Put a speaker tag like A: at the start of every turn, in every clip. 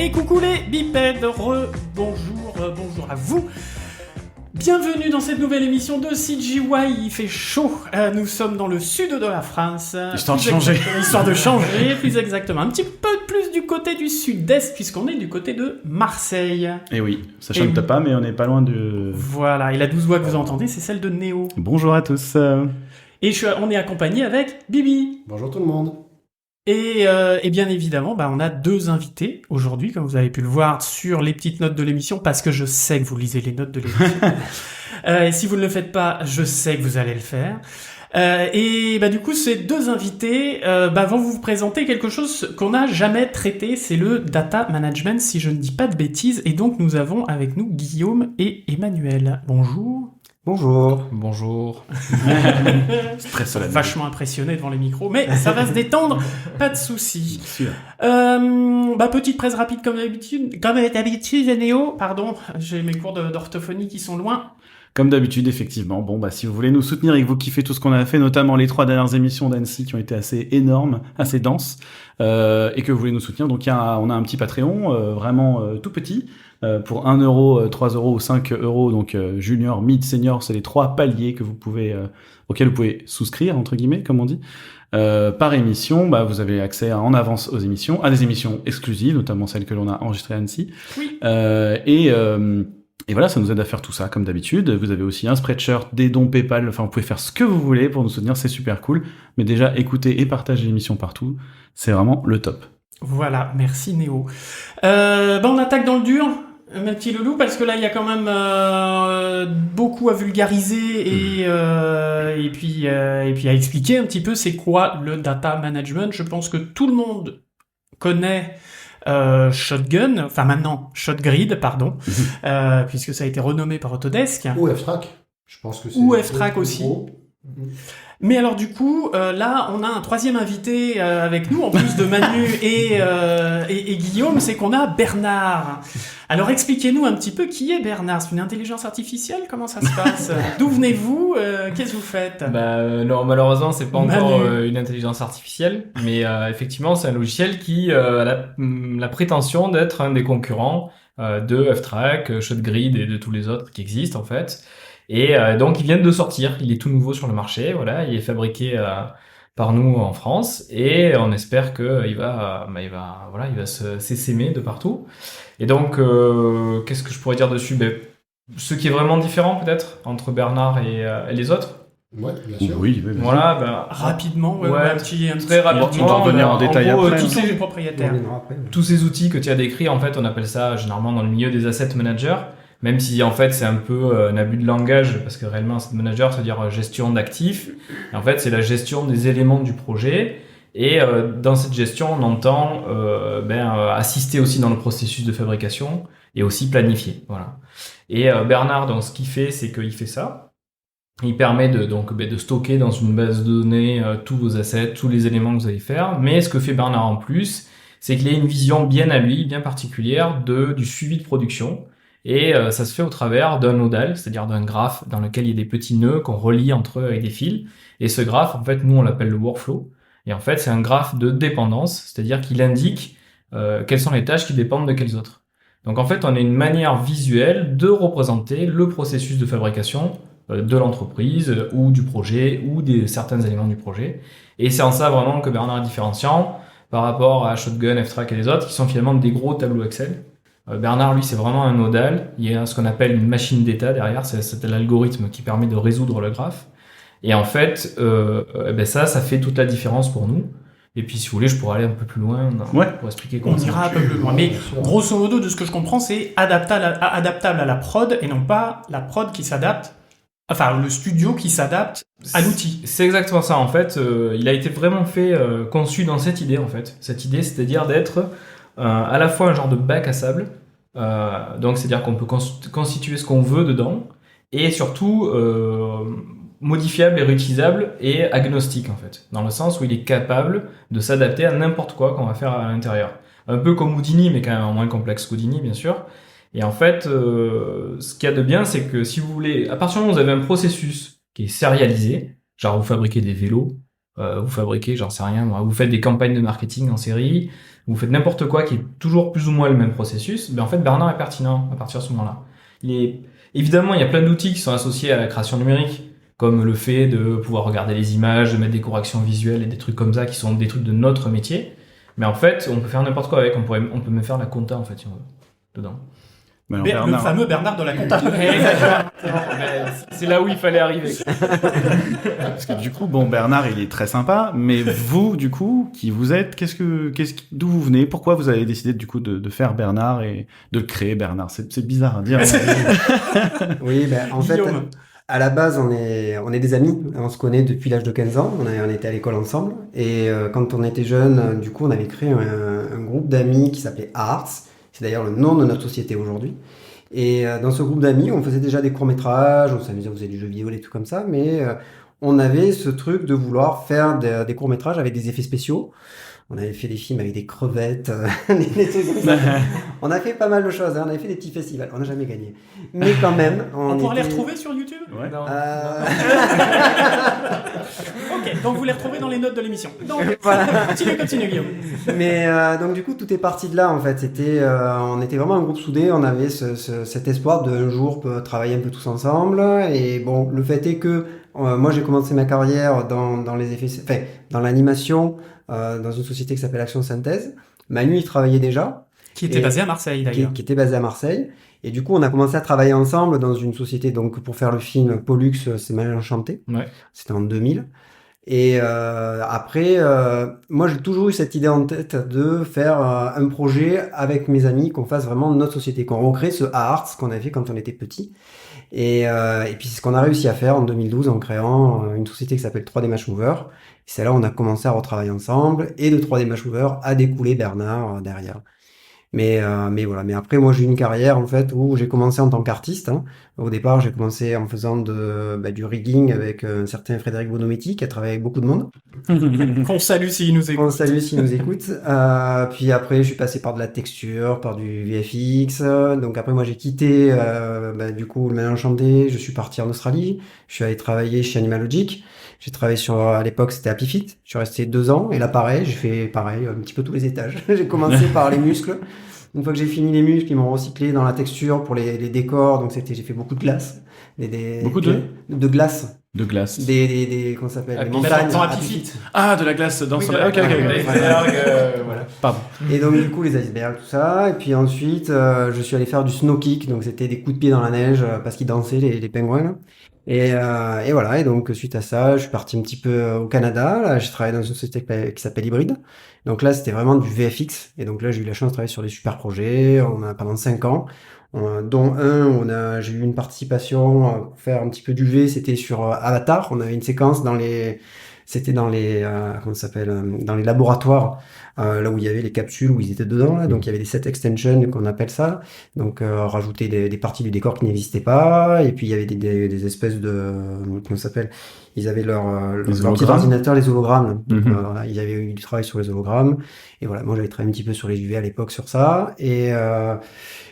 A: Et coucou les bipèdes, bonjour à vous. Bienvenue dans cette nouvelle émission de CGY, il fait chaud, nous sommes dans le sud de la France.
B: Histoire de changer,
A: plus exactement, un petit peu plus du côté du sud-est, puisqu'on est du côté de Marseille.
B: Et oui, ça chante pas, mais on n'est pas loin de...
A: Voilà, et la douce voix que vous entendez, c'est celle de Néo.
B: Bonjour à tous.
A: Et on est accompagné avec Bibi.
C: Bonjour tout le monde.
A: Et bien évidemment, on a deux invités aujourd'hui, comme vous avez pu le voir sur les petites notes de l'émission, parce que je sais que vous lisez les notes de l'émission. Et si vous ne le faites pas, je sais que vous allez le faire. Et du coup, ces deux invités vont vous présenter quelque chose qu'on n'a jamais traité, c'est le data management, si je ne dis pas de bêtises. Et donc, nous avons avec nous Guillaume et Emmanuel. Bonjour.
C: Bonjour.
B: C'est très solennel.
A: Vachement impressionné devant les micros, mais ça va se détendre, pas de souci. Petite presse rapide comme d'habitude, Néo, pardon, j'ai mes cours d'orthophonie qui sont loin.
B: Comme d'habitude, effectivement. Si vous voulez nous soutenir et que vous kiffez tout ce qu'on a fait, notamment les 3 dernières émissions d'Annecy qui ont été assez énormes, assez denses, et que vous voulez nous soutenir, donc on a un petit Patreon, vraiment tout petit, pour 1 euro, 3 euros ou 5 euros, donc junior, mid, senior, c'est les 3 paliers que vous pouvez, auxquels vous pouvez souscrire, entre guillemets, comme on dit. Par émission, vous avez accès en avance aux émissions, à des émissions exclusives, notamment celles que l'on a enregistrées à Annecy.
A: Oui.
B: Et voilà, ça nous aide à faire tout ça, comme d'habitude. Vous avez aussi un Spreadshirt, des dons PayPal, enfin, vous pouvez faire ce que vous voulez pour nous soutenir, c'est super cool. Mais déjà, écoutez et partagez l'émission partout, c'est vraiment le top.
A: Voilà, merci Néo. On attaque dans le dur, mes petits loulous, parce que là, il y a quand même beaucoup à vulgariser et puis à expliquer un petit peu c'est quoi le data management. Je pense que tout le monde connaît Shotgun, enfin maintenant Shotgrid, pardon, puisque ça a été renommé par Autodesk.
C: Ou F-Track, je pense que c'est...
A: Ou F-Track aussi. Mais alors du coup, là, on a un troisième invité avec nous, en plus de Manu et Guillaume, c'est qu'on a Bernard. Alors expliquez-nous un petit peu qui est Bernard. C'est une intelligence artificielle? Comment ça se passe? D'où venez-vous? Qu'est-ce que vous faites?
D: Non, malheureusement, c'est pas encore une intelligence artificielle, mais effectivement, c'est un logiciel qui a la prétention d'être un des concurrents de F-Track, Shotgrid et de tous les autres qui existent en fait. Et donc, ils viennent de sortir. Il est tout nouveau sur le marché. Voilà, il est fabriqué par nous en France, et on espère que il va s'essaimer de partout. Et donc, qu'est-ce que je pourrais dire dessus? Ce qui est vraiment différent peut-être entre Bernard et les autres.
C: Ouais, bien sûr.
B: Oui, bien sûr.
A: Voilà, rapidement,
D: très rapidement.
B: On va revenir en détail
D: gros,
B: après.
D: Tous ces outils que tu as décrits, en fait, on appelle ça généralement dans le milieu des asset managers. Même si en fait c'est un peu un abus de langage, parce que réellement asset manager, c'est-à-dire gestion d'actifs. Et en fait, c'est la gestion des éléments du projet. Et dans cette gestion, on entend assister aussi dans le processus de fabrication et aussi planifier. Voilà. Et Bernard, donc ce qu'il fait, c'est qu'il fait ça. Il permet de stocker dans une base de données tous vos assets, tous les éléments que vous allez faire. Mais ce que fait Bernard en plus, c'est qu'il a une vision bien à lui, bien particulière du suivi de production. Et ça se fait au travers d'un nodal, c'est-à-dire d'un graphe dans lequel il y a des petits nœuds qu'on relie entre eux avec des fils. Et ce graphe, en fait, nous on l'appelle le workflow. Et en fait, c'est un graphe de dépendance, c'est-à-dire qu'il indique quelles sont les tâches qui dépendent de quelles autres. Donc en fait, on a une manière visuelle de représenter le processus de fabrication de l'entreprise ou du projet ou certains éléments du projet. Et c'est en ça vraiment que Bernard est différenciant par rapport à Shotgun, F-Track et les autres, qui sont finalement des gros tableaux Excel. Bernard, lui, c'est vraiment un nodal. Il y a ce qu'on appelle une machine d'état derrière. C'est l'algorithme qui permet de résoudre le graphe. Et en fait, ça fait toute la différence pour nous. Et puis, si vous voulez, je pourrais aller un peu plus loin pour expliquer comment
A: on ira un peu plus loin. Mais grosso modo, de ce que je comprends, c'est adaptable à la prod et non pas la prod qui s'adapte. Enfin, le studio qui s'adapte à l'outil.
D: C'est exactement ça. En fait, il a été vraiment conçu dans cette idée, en fait. Cette idée, c'est-à-dire d'être à la fois un genre de bac à sable, donc c'est-à-dire qu'on peut constituer ce qu'on veut dedans, et surtout modifiable et réutilisable et agnostique en fait, dans le sens où il est capable de s'adapter à n'importe quoi qu'on va faire à l'intérieur. Un peu comme Houdini, mais quand même moins complexe qu'Houdini bien sûr. Et en fait, ce qu'il y a de bien, c'est que si vous voulez, à partir du moment où vous avez un processus qui est sérialisé, genre vous fabriquez des vélos, vous fabriquez, j'en sais rien, moi, vous faites des campagnes de marketing en série, vous faites n'importe quoi qui est toujours plus ou moins le même processus, en fait Bernard est pertinent à partir de ce moment-là. Évidemment, il y a plein d'outils qui sont associés à la création numérique, comme le fait de pouvoir regarder les images, de mettre des corrections visuelles et des trucs comme ça qui sont des trucs de notre métier. Mais en fait, on peut faire n'importe quoi avec. On peut même faire la compta, en fait, si on veut, dedans.
B: Alors,
A: Le fameux Bernard de la compta.
D: C'est là où il fallait arriver.
B: Parce que du coup, bon, Bernard, il est très sympa, mais vous, du coup, qui vous êtes, d'où vous venez, pourquoi vous avez décidé, du coup, de faire Bernard et de le créer, Bernard? C'est bizarre à dire.
E: Oui, en fait,
A: Guillaume.
E: à la base, on est des amis. On se connaît depuis l'âge de 15 ans. On était à l'école ensemble. Et quand on était jeunes, du coup, on avait créé un groupe d'amis qui s'appelait Arts. C'est d'ailleurs le nom de notre société aujourd'hui. Et dans ce groupe d'amis, on faisait déjà des courts-métrages, on s'amusait, on faisait du jeu vidéo, des trucs comme ça. Mais on avait ce truc de vouloir faire des courts-métrages avec des effets spéciaux. On avait fait des films avec des crevettes, des trucs comme ça. On a fait pas mal de choses, hein. On avait fait des petits festivals. On n'a jamais gagné. Mais quand même,
A: On pourra les retrouver sur YouTube?
B: Ouais.
D: Non.
A: Ok, donc vous les retrouvez dans les notes de l'émission. Donc,
E: Voilà.
A: continue Guillaume.
E: Mais donc du coup, tout est parti de là en fait. On était vraiment un groupe soudé. On avait cet espoir d'un jour travailler un peu tous ensemble. Et bon, le fait est que moi j'ai commencé ma carrière dans les effets, enfin dans l'animation, dans une société qui s'appelle Action Synthèse. Manu il travaillait déjà.
A: Qui était basé à Marseille d'ailleurs.
E: Qui était basé à Marseille. Et du coup, on a commencé à travailler ensemble dans une société donc pour faire le film Pollux, c'est mal enchanté.
D: Ouais.
E: C'était en 2000. Et après, moi j'ai toujours eu cette idée en tête de faire un projet avec mes amis, qu'on fasse vraiment notre société, qu'on recrée ce Arts qu'on avait fait quand on était petit. Et puis c'est ce qu'on a réussi à faire en 2012 en créant une société qui s'appelle 3D Match Mover. Et c'est là où on a commencé à retravailler ensemble. Et de 3D Match Mover a découlé Bernard derrière. Mais voilà. Mais après, moi, j'ai eu une carrière, en fait, où j'ai commencé en tant qu'artiste, hein. Au départ, j'ai commencé en faisant du rigging avec un certain Frédéric Bonometti, qui a travaillé avec beaucoup de monde.
A: Qu'on salue s'il nous écoute.
E: On le salue s'il nous écoute. Puis après, je suis passé par de la texture, par du VFX. Donc après, moi, j'ai quitté, du coup, le Mal Enchanté. Je suis parti en Australie. Je suis allé travailler chez Animalogic. J'ai travaillé à l'époque, c'était Happy Fit. Je suis resté 2 ans. Et là, pareil, j'ai fait pareil, un petit peu tous les étages. J'ai commencé par les muscles. Une fois que j'ai fini les muscles, ils m'ont recyclé dans la texture pour les décors. Donc j'ai fait beaucoup de glace.
B: Beaucoup
E: de glace.
B: De glace.
E: Comment ça s'appelle? Des
D: Happy
E: montagnes.
A: Dans
E: Happy
A: Happy
E: Fit.
A: Feet.
B: Ah, de la glace dans
A: Oui,
B: son...
A: de la-
B: Ok.
D: Les icebergs, voilà.
B: Pardon.
E: Et donc du coup les icebergs, tout ça. Et puis ensuite, je suis allé faire du snow kick, donc c'était des coups de pied dans la neige parce qu'ils dansaient les pingouins. Là. Et voilà. Et donc suite à ça, je suis parti un petit peu au Canada. Là, j'ai travaillé dans une société qui s'appelle Hybride. Donc là, c'était vraiment du VFX. Et donc là, j'ai eu la chance de travailler sur des super projets. On a pendant 5 ans. Dont j'ai eu une participation pour faire un petit peu d'UV. C'était sur Avatar. On avait une séquence c'était dans les comment ça s'appelle, dans les laboratoires, là où il y avait les capsules où ils étaient dedans là. Donc il y avait des set extensions qu'on appelle ça, donc rajouter des parties du décor qui n'existaient pas, et puis il y avait des espèces de comment ça s'appelle, ils avaient leur petit
B: hologrammes.
E: ordinateur, les hologrammes. Donc,
B: Mhm.
E: ils avaient eu du travail sur les hologrammes, et voilà, moi j'avais travaillé un petit peu sur les UV à l'époque sur ça, et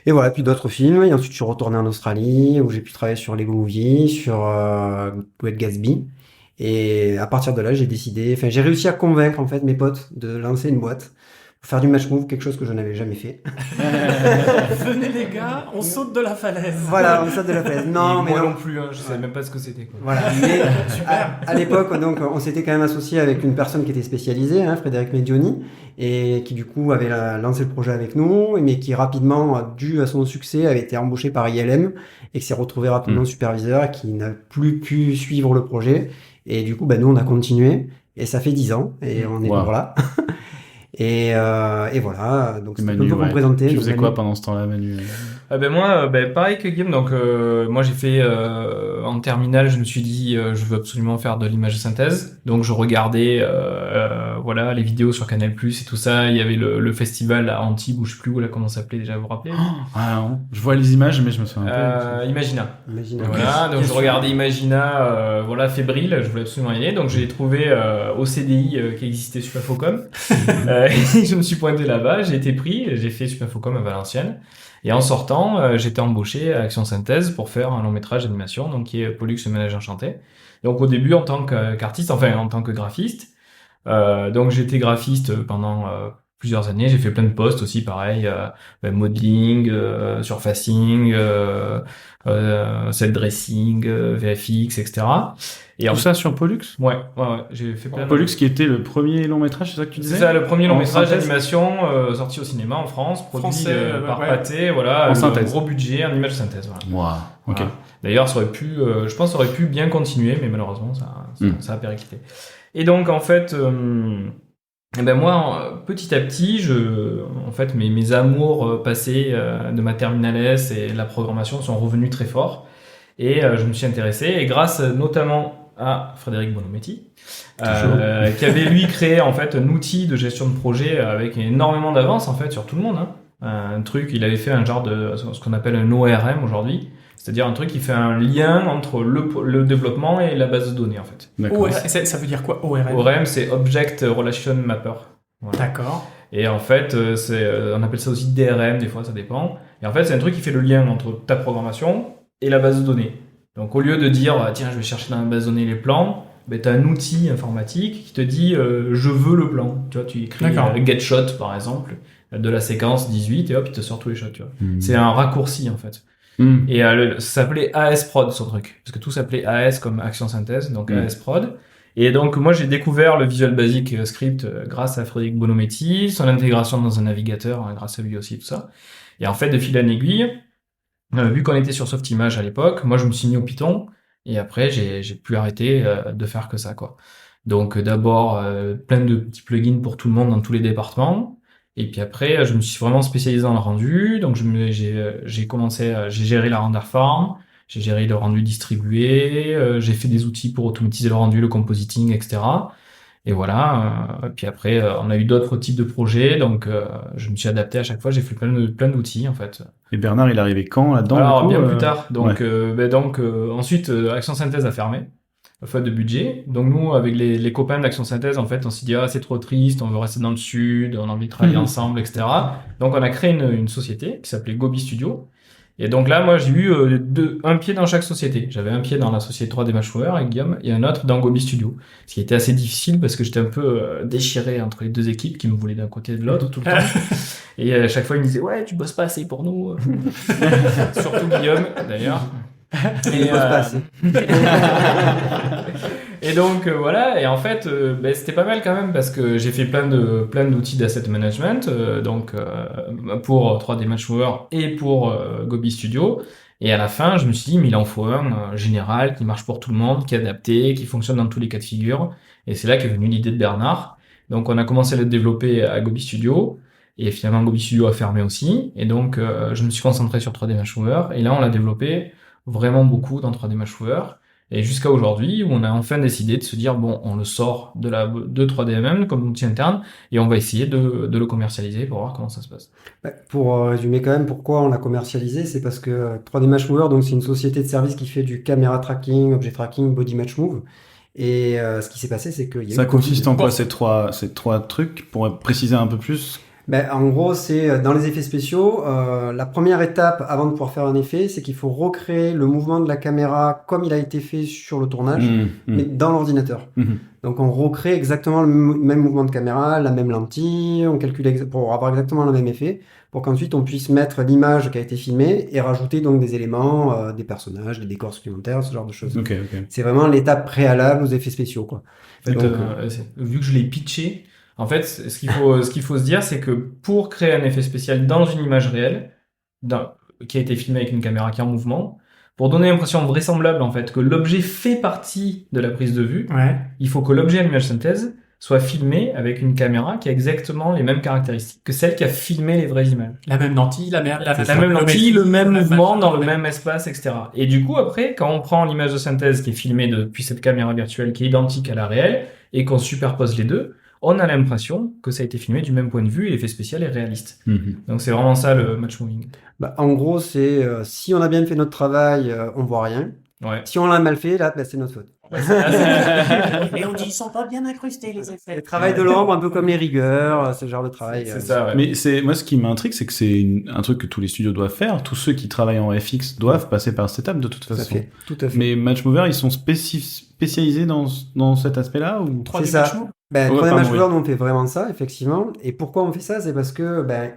E: voilà, puis d'autres films. Et ensuite, je suis retourné en Australie où j'ai pu travailler sur Lego Movie, sur Great Gatsby. Et à partir de là, j'ai réussi à convaincre en fait mes potes de lancer une boîte pour faire du match move, quelque chose que je n'avais jamais fait.
A: Venez les gars, on saute de la falaise.
E: Voilà, on saute de la falaise. Non,
D: Et
E: mais
D: moi
E: non.
D: non plus, hein, je savais même pas ce que c'était, quoi.
E: Voilà, mais à l'époque, donc, on s'était quand même associé avec une personne qui était spécialisée, hein, Frédéric Medioni, et qui du coup avait lancé le projet avec nous, mais qui rapidement, dû à son succès, avait été embauché par ILM et qui s'est retrouvé rapidement superviseur et qui n'a plus pu suivre le projet. Et du coup, nous, on a continué et ça fait 10 ans et on est
B: Wow.
E: toujours là. Et voilà, donc c'est un peu
B: Manu,
E: pour vous
B: ouais.
E: présenter.
B: Tu
E: Donc,
B: faisais
E: Manu-
B: quoi pendant ce temps-là, Manu?
D: Moi, pareil que Guillaume, donc moi j'ai fait en terminale, je me suis dit je veux absolument faire de l'image synthèse, donc je regardais voilà, les vidéos sur Canal+, et tout ça. Il y avait le festival à Antibes, ou je sais plus où, là, comment ça s'appelait déjà, vous vous rappelez?
B: Ah non, je vois les images, mais je me souviens pas.
D: Imagina.
E: Imagine.
D: Voilà, donc
A: Bien
D: je
A: sûr.
D: regardais Imagina, voilà, fébrile, je voulais absolument y aller, donc j'ai trouvé au CDI qui existait Supafocom, et je me suis pointé là-bas, j'ai été pris, j'ai fait Supafocom à Valenciennes, et en sortant, j'étais embauché à Action Synthèse pour faire un long métrage d'animation, donc qui est Pollux le manège enchanté. Donc au début en tant qu'artiste, enfin en tant que graphiste, donc j'étais graphiste pendant plusieurs années, j'ai fait plein de postes aussi, pareil, modeling, surfacing, set dressing, VFX, etc. Et
B: Tout ça sur Pollux?
D: ouais, j'ai fait plein
B: Pollux qui était le premier long métrage, c'est ça que tu disais?
D: C'est ça, le premier long
B: En
D: métrage
B: synthèse.
D: d'animation sorti au cinéma en France, produit
A: Français,
D: par
A: ouais.
D: Pathé, voilà,
B: En
D: avec un
B: synthèse.
D: gros budget, en image synthèse, voilà.
B: Wow, ok.
D: Voilà. D'ailleurs, ça aurait pu, je pense, ça aurait pu bien continuer, mais malheureusement, ça a périclité. Et donc, en fait, eh ben moi, petit à petit, en fait, mes amours passés de ma terminale S et la programmation sont revenus très forts. Et je me suis intéressé, et grâce notamment à Frédéric Bonometti, qui avait lui créé en fait un outil de gestion de projet avec énormément d'avance en fait sur tout le monde. Hein. Un truc, il avait fait un genre de ce qu'on appelle un ORM aujourd'hui, c'est-à-dire un truc qui fait un lien entre le développement et la base de données en fait.
B: D'accord.
A: Ça veut dire quoi, ORM?
D: ORM, c'est Object Relation Mapper. Voilà.
A: D'accord.
D: Et en fait, on appelle ça aussi DRM, des fois ça dépend. Et en fait, c'est un truc qui fait le lien entre ta programmation et la base de données. Donc au lieu de dire tiens, je vais chercher dans la base de données les plans, ben, tu as un outil informatique qui te dit je veux le plan. Tu vois, tu écris getShot par exemple de la séquence 18 et hop, il te sort tous les shots, tu vois. C'est un raccourci en fait. Et ça s'appelait ASProd son truc, parce que tout s'appelait AS comme Action Synthèse, donc ASProd. Et donc moi j'ai découvert le Visual Basic Script grâce à Frédéric Bonometti, son intégration dans un navigateur grâce à lui aussi, tout ça. Et en fait, de fil en aiguille, vu qu'on était sur Softimage à l'époque, moi je me suis mis au Python, et après j'ai plus arrêté de faire que ça, quoi. Donc d'abord plein de petits plugins pour tout le monde dans tous les départements, et puis après je me suis vraiment spécialisé dans le rendu, donc j'ai commencé, j'ai géré la render farm, j'ai géré le rendu distribué, j'ai fait des outils pour automatiser le rendu, le compositing, etc. Et voilà. Puis après, on a eu d'autres types de projets, donc je me suis adapté à chaque fois. J'ai fait plein d'outils en fait.
B: Et Bernard, il est arrivé quand là-dedans?
D: Alors
B: du coup,
D: bien plus tard. Donc, ensuite, Action Synthèse a fermé, faute de budget. Donc nous, avec les copains d'Action Synthèse, en fait, on s'est dit c'est trop triste, on veut rester dans le sud, on a envie de travailler ensemble, etc. Donc on a créé une société qui s'appelait Gobi Studio. Et donc là, moi, j'ai eu un pied dans chaque société. J'avais un pied dans la société 3D Mashware avec Guillaume et un autre dans Gobi Studio. Ce qui était assez difficile parce que j'étais un peu déchiré entre les deux équipes qui me voulaient d'un côté et de l'autre tout le temps. Et à chaque fois, ils me disaient ouais, tu bosses pas assez pour nous. Surtout Guillaume, d'ailleurs.
E: Il bosse pas assez.
D: Et donc voilà, et en fait c'était pas mal quand même parce que j'ai fait plein d'outils d'asset management pour 3D Matchmover et pour Gobi Studio, et à la fin je me suis dit mais il en faut un général qui marche pour tout le monde, qui est adapté, qui fonctionne dans tous les cas de figure, et c'est là qu'est venue l'idée de Bernard. Donc on a commencé à le développer à Gobi Studio, et finalement Gobi Studio a fermé aussi, et donc je me suis concentré sur 3D Matchmover, et là on l'a développé vraiment beaucoup dans 3D Matchmover. Et jusqu'à aujourd'hui, où on a enfin décidé de se dire, bon, on le sort de 3DMM comme outil interne, et on va essayer de le commercialiser pour voir comment ça se passe.
E: Pour résumer quand même pourquoi on l'a commercialisé, c'est parce que 3D Match Mover, donc c'est une société de services qui fait du caméra tracking, objet tracking, body match move. Et ce qui s'est passé, c'est que
B: ça consiste en quoi ces trois trucs, pour préciser un peu plus?
E: En gros, c'est dans les effets spéciaux, la première étape avant de pouvoir faire un effet, c'est qu'il faut recréer le mouvement de la caméra comme il a été fait sur le tournage, mais dans l'ordinateur. Donc on recrée exactement le même mouvement de caméra, la même lentille, on calcule pour avoir exactement le même effet, pour qu'ensuite on puisse mettre l'image qui a été filmée et rajouter donc des éléments, des personnages, des décors supplémentaires, ce genre de choses.
B: Okay.
E: C'est vraiment l'étape préalable aux effets spéciaux, quoi.
D: En fait, vu que je l'ai pitché, en fait, ce qu'il faut se dire, c'est que pour créer un effet spécial dans une image réelle, qui a été filmée avec une caméra qui est en mouvement, pour donner l'impression vraisemblable, en fait, que l'objet fait partie de la prise de vue, il faut que l'objet en image synthèse soit filmé avec une caméra qui a exactement les mêmes caractéristiques que celle qui a filmé les vraies images.
A: La même lentille, la même
D: lentille, le même mouvement dans le même espace, etc. Et du coup, après, quand on prend l'image de synthèse qui est filmée depuis cette caméra virtuelle qui est identique à la réelle et qu'on superpose les deux, on a l'impression que ça a été filmé du même point de vue et l'effet spécial est réaliste. Donc c'est vraiment ça le match moving.
E: Bah, en gros, c'est si on a bien fait notre travail, on voit rien.
D: Ouais.
E: Si on l'a mal fait, là, bah, c'est notre faute.
A: Et on dit ils sont pas bien incrustés les effets.
E: Le travail de l'ombre, un peu comme les rigueurs, ce genre de travail.
D: C'est ça, ouais.
B: Mais moi, ce qui m'intrigue, c'est que c'est un truc que tous les studios doivent faire. Tous ceux qui travaillent en FX doivent passer par cette étape de toute
E: Tout à
B: façon.
E: fait. Tout à fait.
B: Mais Match Mover, ils sont spécialisés dans cet aspect-là ou
A: 3D
E: C'est ça.
A: match move.
E: Ben,
B: Ouais,
E: 3D
B: pardon,
E: Match
B: oui.
E: Mover, nous, on fait vraiment ça, effectivement. Et pourquoi on fait ça? C'est parce que ben,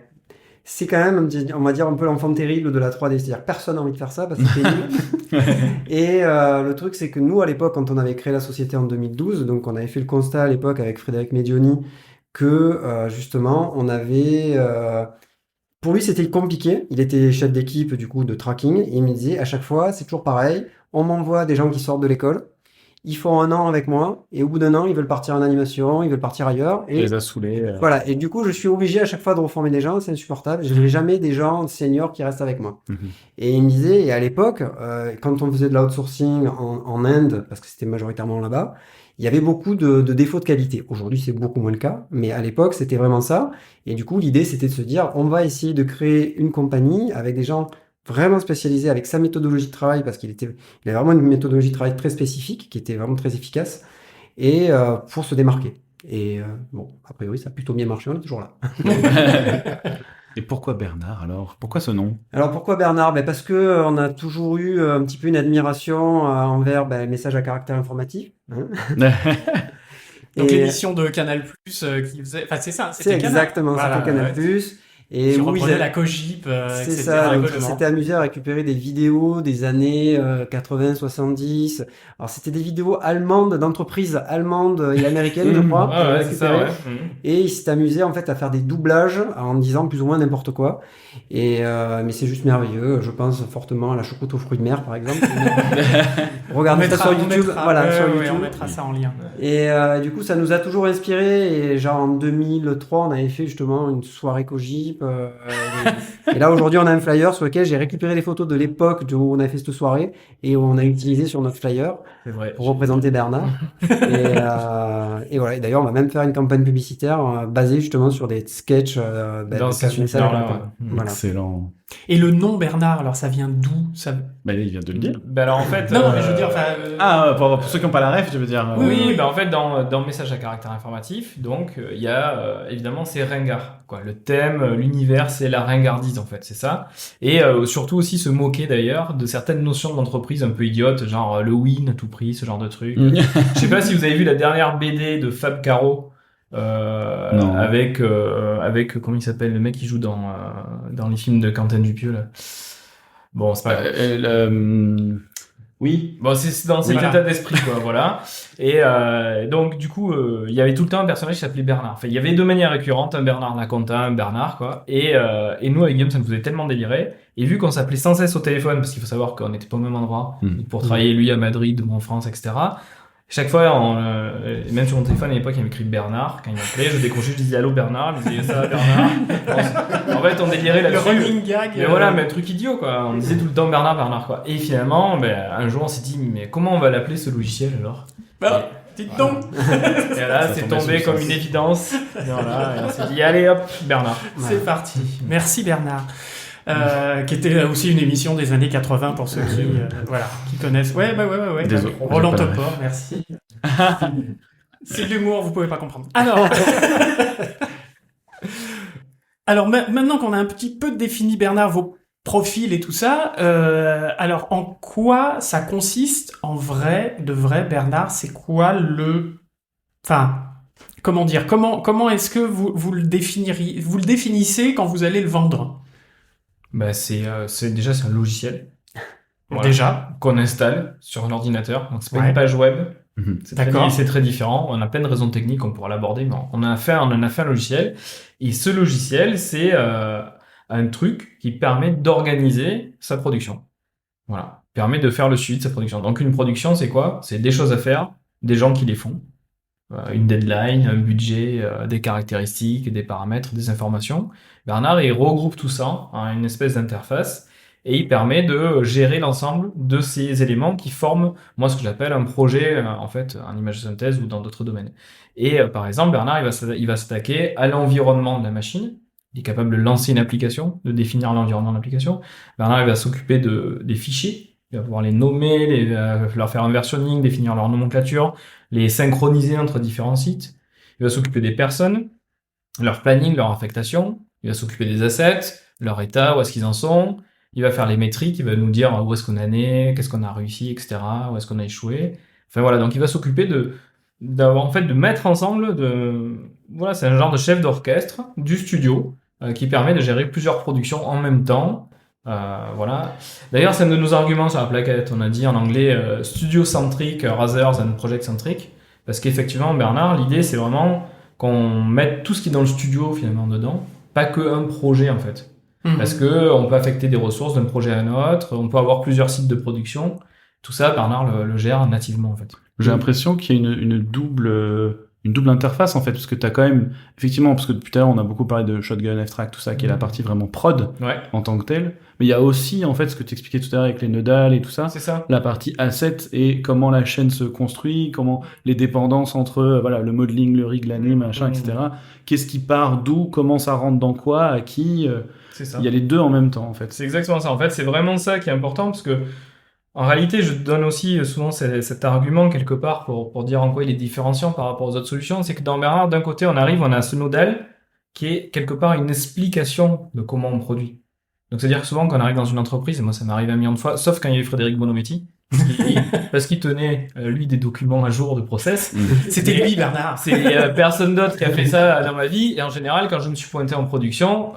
E: c'est quand même, on va dire, un peu l'enfant terrible de la 3D. C'est-à-dire que personne n'a envie de faire ça parce que c'est pénible. Et le truc, c'est que nous, à l'époque, quand on avait créé la société en 2012, donc on avait fait le constat à l'époque avec Frédéric Medioni que justement, on avait... pour lui, c'était compliqué. Il était chef d'équipe du coup de tracking. Et il me disait à chaque fois, c'est toujours pareil. On m'envoie des gens qui sortent de l'école. Ils font un an avec moi. Et au bout d'un an, ils veulent partir en animation, ils veulent partir ailleurs.
B: Ça
E: Et
B: les a saoulés.
E: voilà. Et du coup, je suis obligé à chaque fois de reformer des gens. C'est insupportable. Je n'ai jamais des gens seniors qui restent avec moi.
B: Mhm.
E: Et il me disait, et à l'époque, quand on faisait de l'outsourcing en Inde, parce que c'était majoritairement là-bas, il y avait beaucoup de défauts de qualité. Aujourd'hui, c'est beaucoup moins le cas, mais à l'époque, c'était vraiment ça. Et du coup, l'idée, c'était de se dire, on va essayer de créer une compagnie avec des gens vraiment spécialisés, avec sa méthodologie de travail, parce il avait vraiment une méthodologie de travail très spécifique, qui était vraiment très efficace, et pour se démarquer. Et bon, a priori, ça a plutôt bien marché, on est toujours là.
B: Et pourquoi Bernard alors? Pourquoi ce nom?
E: Alors pourquoi Bernard? Ben parce que on a toujours eu un petit peu une admiration envers le message à caractère informatif. Hein.
A: Donc
E: Et
A: l'émission de Canal Plus qui faisait. Enfin c'est ça.
E: c'est
A: C'était Canal.
E: exactement ça,
A: Voilà,
E: c'était Canal+.
A: ouais.
E: Et
A: Qui
E: où ils
A: reprenait
E: a-
A: la Cogip,
E: c'est
A: etc.
E: ça, donc
A: également.
E: c'était amusé à récupérer des vidéos des années 80, 70. Alors c'était des vidéos allemandes, d'entreprises allemandes et américaines, je crois.
D: Ouais,
E: qu'ils avaient
D: ouais, c'est ça,
E: récupérées.
D: ouais.
E: Et il s'est amusé en fait à faire des doublages en disant plus ou moins n'importe quoi. Et mais c'est juste merveilleux. Je pense fortement à la choucroute aux fruits de mer, par exemple. Regardez ça sur YouTube. Voilà, sur
A: ouais,
E: YouTube.
A: on mettra ça en lien.
E: Et du coup, ça nous a toujours inspiré. Et genre en 2003, on avait fait justement une soirée Cogip. Et là, aujourd'hui, on a un flyer sur lequel j'ai récupéré les photos de l'époque où on a fait cette soirée et on a utilisé sur notre flyer
D: C'est vrai.
E: pour représenter Bernard. Et voilà. Et d'ailleurs, on va même faire une campagne publicitaire basée justement sur des sketchs
D: Dans
E: de
D: cet
E: cache-message.
D: univers-là,
E: Voilà.
D: ouais.
E: Voilà.
B: Excellent.
A: Et le nom Bernard, alors ça vient d'où ça...
B: Bah, il vient de le dire.
D: Ben alors en fait.
A: Non, mais je veux dire, enfin.
B: Ah, pour ceux qui n'ont pas la ref, je veux dire.
D: Oui, ben en fait, dans Message à caractère informatif, donc, il y a, évidemment, c'est ringard, quoi. Le thème, l'univers, c'est la ringardise, en fait, c'est ça. Et surtout aussi se moquer, d'ailleurs, de certaines notions d'entreprise un peu idiotes, genre le win à tout prix, ce genre de truc. Je sais pas si vous avez vu la dernière BD de Fab Caro,
B: Non.
D: avec, comment il s'appelle, le mec qui joue dans les films de Quentin Dupieux, là. Bon, c'est pas grave.
B: Oui.
D: Bon, c'est dans cet
A: Voilà.
D: état d'esprit, quoi, voilà. Et donc, du coup, il y avait tout le temps un personnage qui s'appelait Bernard. Enfin, il y avait deux manières récurrentes, un Bernard Lacontin, un Bernard, quoi. Et nous, avec Guillaume, ça nous faisait tellement délirer. Et vu qu'on s'appelait sans cesse au téléphone, parce qu'il faut savoir qu'on n'était pas au même endroit, pour travailler, lui à Madrid, moi en France, etc., chaque fois, même sur mon téléphone à l'époque, il y avait écrit Bernard. Quand il m'appelait, je décrochais, je disais allô Bernard, il me disait ça Bernard. En fait, on délirait
A: Le
D: là-dessus.
A: running gag.
D: Mais voilà, mais un truc idiot, quoi. On disait tout le temps Bernard, quoi. Et finalement, un jour, on s'est dit, mais comment on va l'appeler ce logiciel alors?
A: Bah, dites donc.
D: Et là,
B: Ça
D: c'est
B: tombait
D: tombé
B: sous
D: comme
B: le sens.
D: une évidence. Et voilà, et on s'est dit, allez hop, Bernard.
A: C'est parti. Merci Bernard. Qui était aussi une émission des années 80 pour ceux qui connaissent. Ouais.
B: Désolé,
A: Roland
B: j'ai pas la
A: Topor, merci. C'est de l'humour, vous pouvez pas comprendre. Alors maintenant qu'on a un petit peu défini Bernard, vos profils et tout ça, alors en quoi ça consiste en vrai, de vrai Bernard? C'est quoi enfin, comment dire? Comment est-ce que vous le définissez quand vous allez le vendre?
D: C'est un logiciel. Voilà.
A: Déjà.
D: Qu'on installe sur un ordinateur. Donc, c'est pas
A: Ouais.
D: une page web.
A: D'accord.
D: C'est très différent. On a plein de raisons techniques, on pourra l'aborder, mais on en a fait un logiciel. Et ce logiciel, c'est un truc qui permet d'organiser sa production. Voilà. Permet de faire le suivi de sa production. Donc, une production, c'est quoi? C'est des choses à faire, des gens qui les font. Une deadline, un budget, des caractéristiques, des paramètres, des informations. Bernard, il regroupe tout ça en une espèce d'interface et il permet de gérer l'ensemble de ces éléments qui forment, moi, ce que j'appelle un projet, en fait, en image de synthèse ou dans d'autres domaines. Et par exemple, Bernard, il va s'attaquer à l'environnement de la machine. Il est capable de lancer une application, de définir l'environnement de l'application. Bernard, il va s'occuper des fichiers. Il va pouvoir les nommer, leur faire un versionning, définir leur nomenclature, les synchroniser entre différents sites. Il va s'occuper des personnes, leur planning, leur affectation. Il va s'occuper des assets, leur état, où est-ce qu'ils en sont. Il va faire les métriques, il va nous dire où est-ce qu'on en est, qu'est-ce qu'on a réussi, etc., où est-ce qu'on a échoué. Enfin voilà, donc il va s'occuper de mettre ensemble voilà, c'est un genre de chef d'orchestre du studio qui permet de gérer plusieurs productions en même temps. Voilà. D'ailleurs, c'est un de nos arguments sur la plaquette. On a dit en anglais studio-centric rather than project-centric. Parce qu'effectivement, Bernard, l'idée, c'est vraiment qu'on mette tout ce qui est dans le studio finalement dedans, pas que un projet en fait. Parce que on peut affecter des ressources d'un projet à un autre, on peut avoir plusieurs sites de production. Tout ça, Bernard le gère nativement en fait.
B: J'ai l'impression qu'il y a une double interface en fait, parce que t'as quand même, effectivement, parce que depuis tout à l'heure on a beaucoup parlé de Shotgun, F-Track, tout ça, qui est la partie vraiment prod en tant que telle. Mais il y a aussi en fait ce que tu expliquais tout à l'heure avec les nodales et tout ça.
D: C'est ça.
B: La partie asset et comment la chaîne se construit, comment les dépendances entre voilà le modeling, le rig, l'année, machin, etc. Qu'est-ce qui part d'où, comment ça rentre dans quoi, à qui.
D: C'est ça.
B: Il y a les deux en même temps en fait.
D: C'est exactement ça. En fait, c'est vraiment ça qui est important parce que en réalité, je donne aussi souvent cet argument quelque part pour dire en quoi il est différenciant par rapport aux autres solutions. C'est que dans Bernard, d'un côté, on a ce nodal qui est quelque part une explication de comment on produit. Donc, c'est-à-dire que souvent, quand on arrive dans une entreprise, et moi, ça m'est arrivé un million de fois, sauf quand il y a eu Frédéric Bonometti, parce qu'il tenait, lui, des documents à jour de process.
A: C'était lui, Bernard.
D: C'est personne d'autre qui a fait ça dans ma vie. Et en général, quand je me suis pointé en production,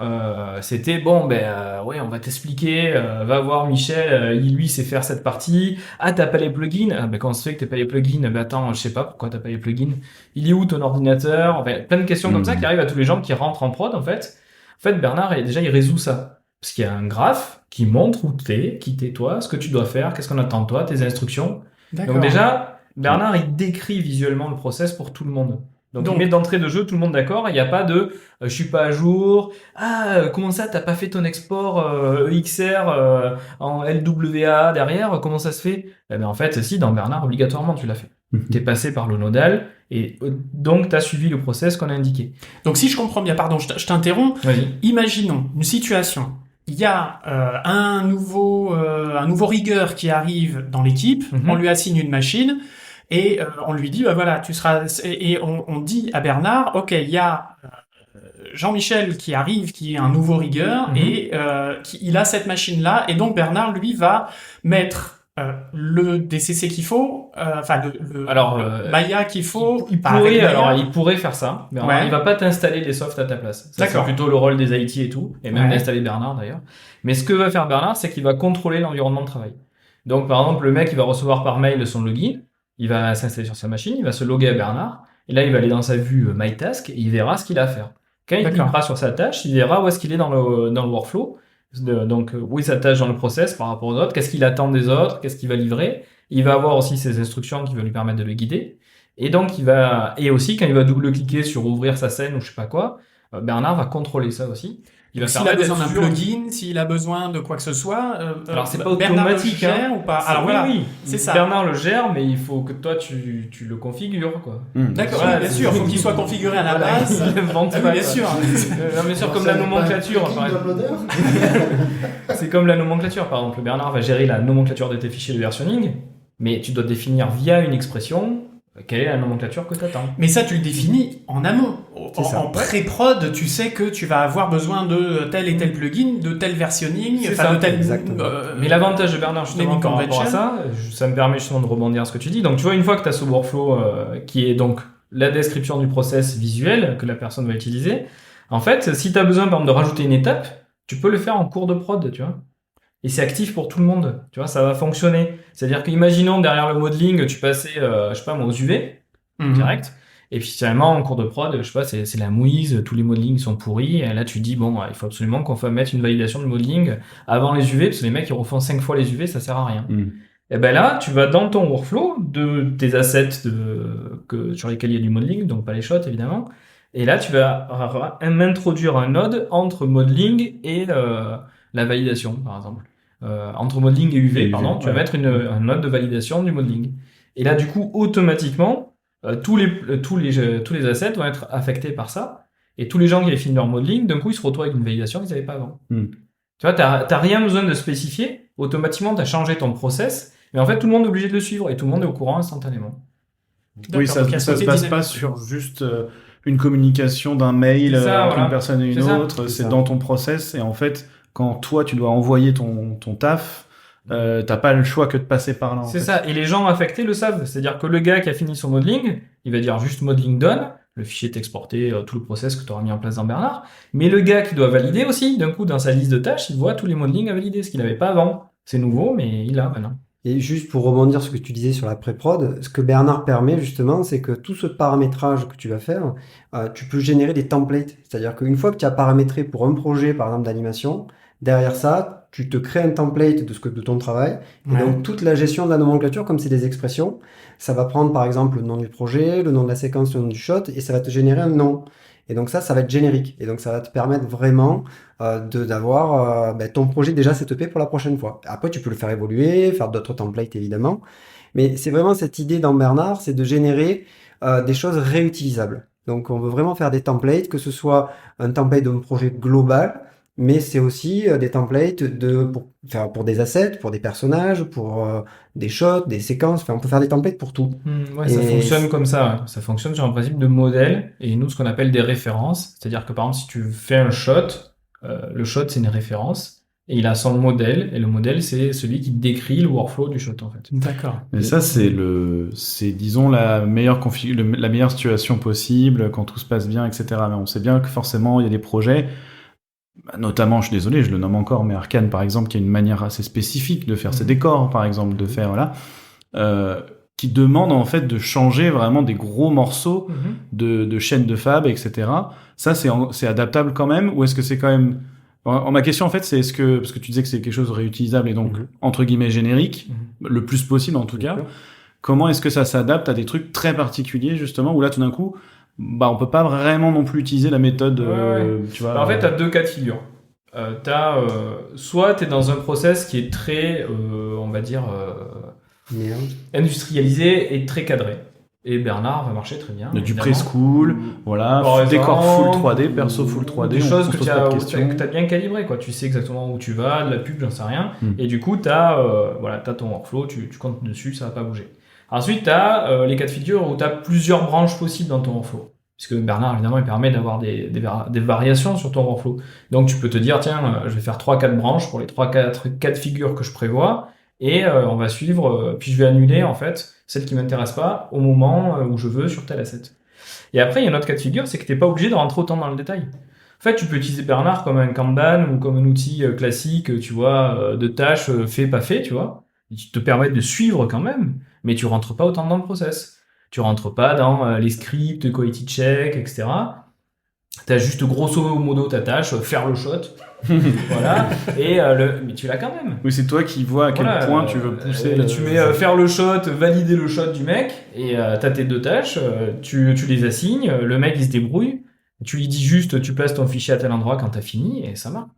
D: c'était bon, ouais, on va t'expliquer. Va voir Michel, il lui sait faire cette partie. Ah, t'as pas les plugins. Ah, comment ça se fait que t'as pas les plugins? Attends, je sais pas pourquoi t'as pas les plugins. Il est où ton ordinateur? Enfin, plein de questions comme ça qui arrivent à tous les gens qui rentrent en prod, en fait. En fait, Bernard, déjà, il résout ça. Parce qu'il y a un graphe qui montre où t'es, qui t'es toi, ce que tu dois faire, qu'est-ce qu'on attend de toi, tes instructions.
A: D'accord.
D: Donc déjà, Bernard, il décrit visuellement le process pour tout le monde. Donc il met d'entrée de jeu tout le monde d'accord. Il n'y a pas de je suis pas à jour. Comment ça, t'as pas fait ton export EXR en LWA derrière? Comment ça se fait? En fait, si, dans Bernard, obligatoirement, tu l'as fait. T'es passé par le nodal et donc t'as suivi le process qu'on a indiqué.
A: Donc si je comprends bien, pardon, je t'interromps.
D: Vas-y.
A: Imaginons une situation. Il y a un nouveau rigueur qui arrive dans l'équipe, on lui assigne une machine et on lui dit bah voilà, tu seras et on dit à Bernard OK, il y a Jean-Michel qui arrive, qui est un nouveau rigueur et il a cette machine là et donc Bernard lui va mettre le DCC qu'il faut, le Maya qu'il faut.
D: Il pourrait faire ça, mais il va pas t'installer les softs à ta place. Ça, c'est plutôt le rôle des IT et tout, et même d'installer Bernard d'ailleurs. Mais ce que va faire Bernard, c'est qu'il va contrôler l'environnement de travail. Donc par exemple, le mec, il va recevoir par mail son login, il va s'installer sur sa machine, il va se loguer à Bernard, et là il va aller dans sa vue My Task, et il verra ce qu'il a à faire. Quand il cliquera sur sa tâche, il verra où est-ce qu'il est dans le workflow. Donc, où est sa tâche dans le process par rapport aux autres, qu'est-ce qu'il attend des autres, qu'est-ce qu'il va livrer. Il va avoir aussi ses instructions qui vont lui permettre de le guider. Et donc, et aussi, quand il va double-cliquer sur ouvrir sa scène ou je sais pas quoi, Bernard va contrôler ça aussi.
A: S'il a besoin d'un plugin, s'il a besoin de quoi que ce soit,
D: alors c'est pas
A: Bernard
D: automatique,
A: le gère ou pas? Alors voilà, c'est ça.
D: Bernard le gère, mais il faut que toi tu le configures quoi.
A: D'accord, oui, bien sûr, il faut qu'il soit configuré à la base.
D: Il invente pas,
A: bien sûr.
D: Bien sûr, comme la nomenclature. Par exemple. C'est comme la nomenclature, par exemple. Bernard va gérer la nomenclature de tes fichiers de versionning, mais tu dois définir via une expression quelle est la nomenclature que tu attends.
A: Mais ça, tu le définis en amont. En pré-prod, tu sais que tu vas avoir besoin de tel et tel plugin, de tel versionning, de tel...
D: Mais l'avantage de Bernard, justement, par rapport à ça me permet justement de rebondir à ce que tu dis. Donc, tu vois, une fois que tu as ce workflow qui est donc la description du process visuel que la personne va utiliser, en fait, si tu as besoin, par exemple, de rajouter une étape, tu peux le faire en cours de prod, tu vois. Et c'est actif pour tout le monde, tu vois, ça va fonctionner. C'est-à-dire qu'imaginons derrière le modeling, tu passais, je sais pas, aux UV, direct, et puis finalement, en cours de prod, je sais pas, c'est la mouise, tous les modelings sont pourris, et là tu dis, bon, il faut absolument qu'on fasse mettre une validation de modeling avant les UV, parce que les mecs, ils refont 5 fois les UV, ça sert à rien. Et ben là, tu vas dans ton workflow de tes assets sur lesquels il y a du modeling, donc pas les shots, évidemment, et là, tu vas introduire un node entre modeling et la validation, par exemple. entre modeling et UV,
B: Et UV,
D: pardon, tu vas
B: ouais.
D: mettre un node de validation du modeling. Et là, du coup, automatiquement, tous les assets vont être affectés par ça. Et tous les gens qui avaient fini leur modeling, d'un coup, ils se retrouvent avec une validation qu'ils n'avaient pas avant.
B: Hmm.
D: Tu vois, t'as rien besoin de spécifier. Automatiquement, t'as changé ton process. Mais en fait, tout le monde est obligé de le suivre et tout le monde est au courant instantanément.
B: Oui,
A: D'accord, donc il y a
B: ça
A: ce
B: se
A: côté
B: base pas
A: dynamique.
B: sur juste une communication d'un mail
D: C'est ça,
B: entre
D: voilà.
B: une personne et une
D: C'est ça.
B: autre.
E: C'est
B: C'est
E: ça.
B: dans ton process. Et en fait, quand toi, tu dois envoyer ton taf, t'as pas le choix que de passer par là. En
D: C'est
B: fait.
D: ça. Et les gens affectés le savent. C'est-à-dire que le gars qui a fini son modeling, il va dire juste modeling done. Le fichier est exporté, tout le process que tu auras mis en place dans Bernard. Mais le gars qui doit valider aussi, d'un coup, dans sa liste de tâches, il voit tous les modelings à valider, ce qu'il n'avait pas avant. C'est nouveau, mais il a maintenant.
E: Et juste pour rebondir sur ce que tu disais sur la pré-prod, ce que Bernard permet justement, c'est que tout ce paramétrage que tu vas faire, tu peux générer des templates. C'est-à-dire qu'une fois que tu as paramétré pour un projet, par exemple d'animation, derrière ça, tu te crées un template de ton travail. Et
A: Ouais.
E: donc toute la gestion de la nomenclature, comme c'est des expressions, ça va prendre par exemple le nom du projet, le nom de la séquence, le nom du shot, et ça va te générer un nom. Et donc ça va être générique. Et donc ça va te permettre vraiment d'avoir ton projet déjà setupé pour la prochaine fois. Après, tu peux le faire évoluer, faire d'autres templates évidemment. Mais c'est vraiment cette idée dans Bernard, c'est de générer des choses réutilisables. Donc on veut vraiment faire des templates, que ce soit un template d'un projet global, mais c'est aussi des templates pour des assets, pour des personnages, pour des shots, des séquences. Enfin, on peut faire des templates pour tout.
D: Ouais, ça
E: Et
D: fonctionne comme ça. Ouais. Ça fonctionne sur un principe de modèle et nous, ce qu'on appelle des références. C'est-à-dire que par exemple, si tu fais un shot, le shot, c'est une référence et il a son modèle et le modèle, c'est celui qui décrit le workflow du shot en fait.
A: D'accord.
B: Mais ça, c'est disons, la meilleure la meilleure situation possible quand tout se passe bien, etc. Mais on sait bien que forcément, il y a des projets, notamment, je suis désolé, je le nomme encore, mais Arcane, par exemple, qui a une manière assez spécifique de faire ses décors, par exemple, de faire, voilà, qui demande, en fait, de changer vraiment des gros morceaux de chaînes de fab, etc. Ça, c'est adaptable quand même, ou est-ce que c'est quand même... Ma question, en fait, c'est parce que tu disais que c'est quelque chose de réutilisable et donc, entre guillemets, générique, le plus possible, en tout cas. Comment est-ce que ça s'adapte à des trucs très particuliers, justement, où là, tout d'un coup, bah, on peut pas vraiment non plus utiliser la méthode, tu vois.
D: En fait, tu as deux cas de figure. Soit tu es dans un process qui est très, on va dire, industrialisé et très cadré. Et Bernard va marcher très bien.
B: Il y a du
D: évidemment.
B: preschool, voilà,
D: Par
B: décor
D: exemple,
B: full 3D, perso full 3D,
D: des
B: on
D: choses
B: se
D: que
B: pose
D: tu
B: pas de
D: as
B: questions.
D: bien calibré, quoi. Tu sais exactement où tu vas, de la pub, j'en sais rien.
B: Mm.
D: Et du coup, tu as ton workflow, tu comptes dessus, ça va pas bouger. Ensuite, tu as les cas de figure où tu as plusieurs branches possibles dans ton workflow. Puisque Bernard, évidemment, il permet d'avoir des variations sur ton workflow. Donc, tu peux te dire, tiens, je vais faire 3-4 branches pour les 3-4 cas de figure que je prévois. Et on va suivre, puis je vais annuler, en fait, celle qui m'intéresse pas au moment où je veux sur tel asset. Et après, il y a un autre cas de figure, c'est que t'es pas obligé de rentrer autant dans le détail. En fait, tu peux utiliser Bernard comme un Kanban ou comme un outil classique, tu vois, de tâches fait, pas fait, tu vois, qui te permettent de suivre quand même, mais tu rentres pas autant dans le process. Tu rentres pas dans les scripts, quality check, etc. T'as juste grosso modo ta tâche, faire le shot, voilà, et mais tu l'as quand même.
B: Oui, c'est toi qui vois à quel
D: Voilà,
B: point tu veux pousser.
D: tu mets faire le shot, valider le shot du mec, et t'as tes deux tâches, tu les assignes, le mec il se débrouille, tu lui dis juste tu places ton fichier à tel endroit quand t'as fini, et ça marche.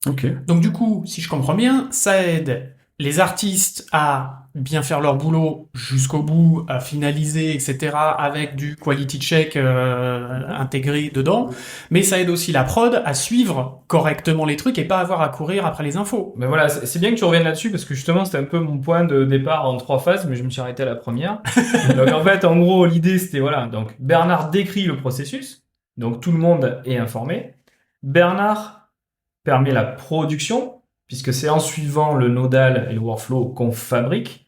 B: Ok.
A: Donc du coup, si je comprends bien, ça aide les artistes à bien faire leur boulot jusqu'au bout, à finaliser, etc., avec du quality check intégré dedans, mais ça aide aussi la prod à suivre correctement les trucs et pas avoir à courir après les infos.
D: Mais voilà, c'est bien que tu reviennes là-dessus, parce que justement c'était un peu mon point de départ en 3 phases, mais je me suis arrêté à la première. Donc en fait, en gros, l'idée c'était, voilà, donc Bernard décrit le processus, donc tout le monde est informé. Bernard permet la production, puisque c'est en suivant le nodal et le workflow qu'on fabrique.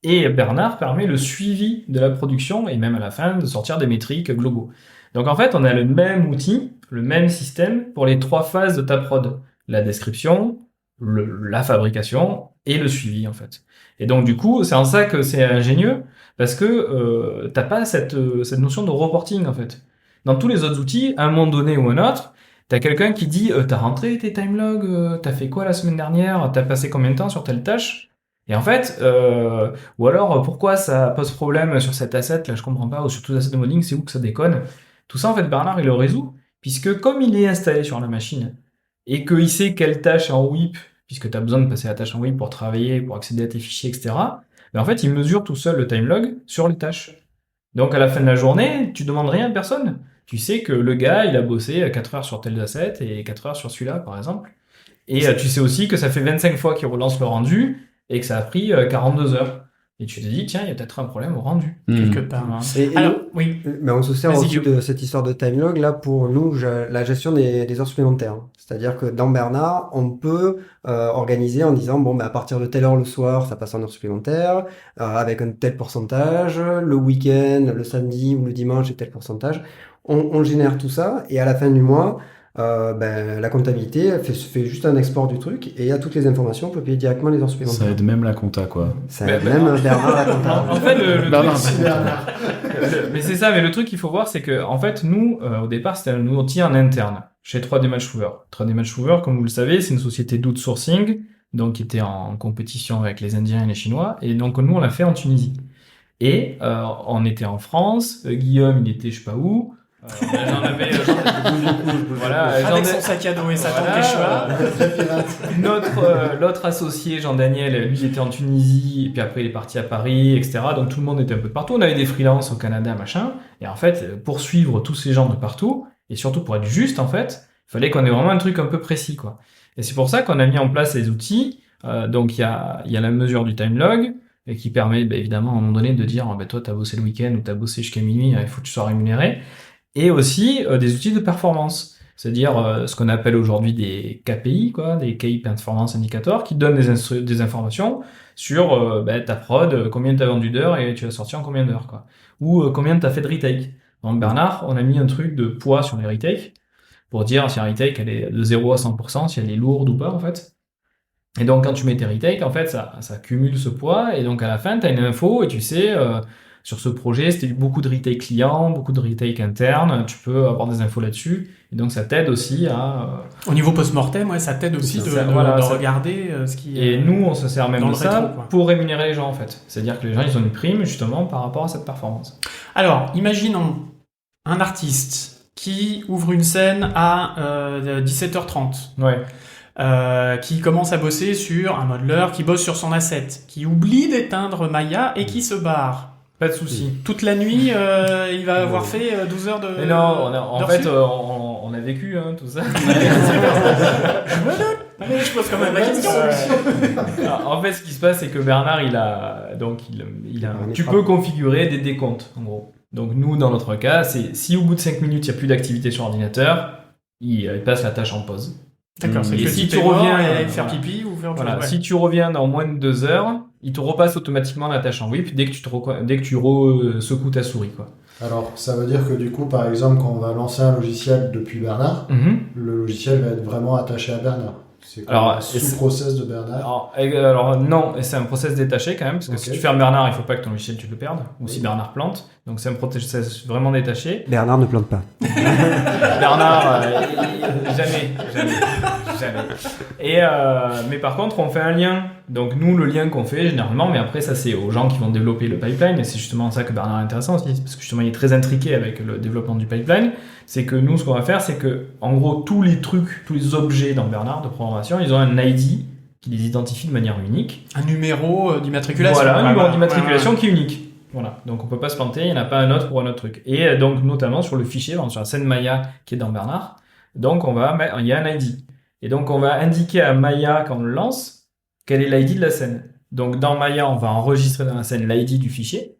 D: Et Bernard permet le suivi de la production et même à la fin de sortir des métriques globaux. Donc en fait, on a le même outil, le même système pour les 3 phases de ta prod. La description, la fabrication et le suivi en fait. Et donc du coup, c'est en ça que c'est ingénieux, parce que t'as pas cette notion de reporting en fait. Dans tous les autres outils, à un moment donné ou un autre, t'as quelqu'un qui dit t'as rentré tes timelogs, t'as fait quoi la semaine dernière, t'as passé combien de temps sur telle tâche. Et en fait, ou alors pourquoi ça pose problème sur cet asset, là je comprends pas, ou sur tout l'asset de modeling, c'est où que ça déconne. Tout ça en fait Bernard il le résout, puisque comme il est installé sur la machine, et qu'il sait quelle tâche est en whip, puisque tu as besoin de passer la tâche en WIP pour travailler, pour accéder à tes fichiers, etc. Mais en fait, il mesure tout seul le time log sur les tâches. Donc à la fin de la journée, tu demandes rien à personne. Tu sais que le gars, il a bossé 4 heures sur tel asset et 4 heures sur celui-là, par exemple. Et tu sais aussi que ça fait 25 fois qu'il relance le rendu et que ça a pris 42 heures. Et tu te dis, tiens, il y a peut-être un problème au rendu.
A: Quelque part.
E: Et
A: Alors, oui.
E: mais on se sert
A: Vas-y,
E: aussi
A: Guillaume.
E: de cette histoire de time log là pour nous la gestion des heures supplémentaires. C'est-à-dire que dans Bernard, on peut organiser en disant bon, à partir de telle heure le soir, ça passe en heures supplémentaires avec un tel pourcentage. Le week-end, le samedi ou le dimanche, c'est tel pourcentage. On génère tout ça et à la fin du mois, la comptabilité fait juste un export du truc et il y a toutes les informations. On peut payer directement les heures
B: Ça
E: supplémentaires.
B: aide même la compta, quoi.
E: Ça aide même Bernard la compta.
D: En fait, le
B: Bernard,
D: truc, mais c'est ça, mais le truc qu'il faut voir, c'est que, en fait, nous, au départ, c'était un outil en interne, chez 3D Matchmover. 3D Matchmover, comme vous le savez, c'est une société d'outsourcing, donc qui était en compétition avec les Indiens et les Chinois, et donc nous, on l'a fait en Tunisie. Et on était en France, Guillaume, il était je sais pas où, j'en avais... voilà,
A: Avec son sac à dos et sa tente
D: Voilà.
A: Quechua.
D: L'autre associé, Jean-Daniel, lui, il était en Tunisie, et puis après, il est parti à Paris, etc. Donc, tout le monde était un peu de partout. On avait des freelances au Canada, machin. Et en fait, pour suivre tous ces gens de partout, et surtout pour être juste, en fait, il fallait qu'on ait vraiment un truc un peu précis, quoi. Et c'est pour ça qu'on a mis en place les outils. Donc, il y a la mesure du time log, et qui permet, évidemment, à un moment donné, de dire, toi, t'as bossé le week-end, ou t'as bossé jusqu'à minuit, il faut que tu sois rémunéré. Et aussi, des outils de performance. C'est-à-dire ce qu'on appelle aujourd'hui des KPI, quoi, des Key Performance Indicators, qui donnent des informations sur ta prod, combien tu as vendu d'heures et tu as sorti en combien d'heures, quoi. Ou combien tu as fait de retake. Donc Bernard, on a mis un truc de poids sur les retakes pour dire si un retake elle est de 0 à 100%, si elle est lourde ou pas, en fait. Et donc quand tu mets tes retakes, en fait, ça cumule ce poids et donc à la fin, tu as une info et tu sais... sur ce projet, c'était beaucoup de retake client, beaucoup de retake interne, tu peux avoir des infos là-dessus, et donc ça t'aide aussi à...
A: Au niveau post-mortem, ouais, ça t'aide aussi de regarder ce qui est...
D: Et nous, on se sert même
A: dans
D: de
A: le
D: ça
A: rétro, quoi.
D: pour rémunérer les gens, en fait. C'est-à-dire que les gens, ils ont une prime, justement, par rapport à cette performance.
A: Alors, imaginons un artiste qui ouvre une scène à 17h30.
D: Ouais.
A: Qui commence à bosser sur un modeler, qui bosse sur son asset, qui oublie d'éteindre Maya et qui se barre.
D: Pas de souci.
A: Toute la nuit, il va avoir fait 12 heures de...
D: Mais non, en fait,
A: sup.
D: on a vécu tout ça.
A: Allez, je pose quand même la question.
D: Alors, en fait, ce qui se passe, c'est que Bernard, tu peux configurer des décomptes, en gros. Donc nous, dans notre cas, c'est si au bout de 5 minutes, il n'y a plus d'activité sur l'ordinateur, il passe la tâche en pause.
A: D'accord, c'est
D: Et
A: que
D: si
A: tu
D: tu reviens
A: et faire pipi ou faire autre
D: Voilà,
A: chose, ouais.
D: si tu reviens dans moins de 2 heures, il te repasse automatiquement la tâche en WIP dès que tu secoues ta souris, quoi.
C: Alors, ça veut dire que du coup, par exemple, quand on va lancer un logiciel depuis Bernard, le logiciel va être vraiment attaché à Bernard. C'est comme
D: Alors,
C: un sous-process de Bernard.
D: Alors non, et c'est un process détaché quand même, parce que
C: Ok.
D: si tu fermes Bernard, il faut pas que ton logiciel tu le perdes, ou si Bernard plante, donc c'est un process vraiment détaché.
E: Bernard ne plante pas.
D: Bernard, jamais. Et mais par contre, on fait un lien. Donc nous, le lien qu'on fait généralement, mais après ça c'est aux gens qui vont développer le pipeline, et c'est justement ça que Bernard est intéressant aussi, parce que justement il est très intriqué avec le développement du pipeline. C'est que nous, ce qu'on va faire, c'est que en gros tous les trucs, tous les objets dans Bernard de programmation, ils ont un ID qui les identifie de manière unique.
A: Un numéro d'immatriculation.
D: Voilà, un
A: Ouais,
D: numéro
A: ouais,
D: d'immatriculation
A: ouais.
D: qui est unique. Voilà, donc on peut pas se planter, il n'y en a pas un autre pour un autre truc. Et donc notamment sur le fichier, sur la scène Maya qui est dans Bernard, donc il y a un ID. Et donc on va indiquer à Maya quand on le lance quel est l'ID de la scène. Donc dans Maya, on va enregistrer dans la scène l'ID du fichier.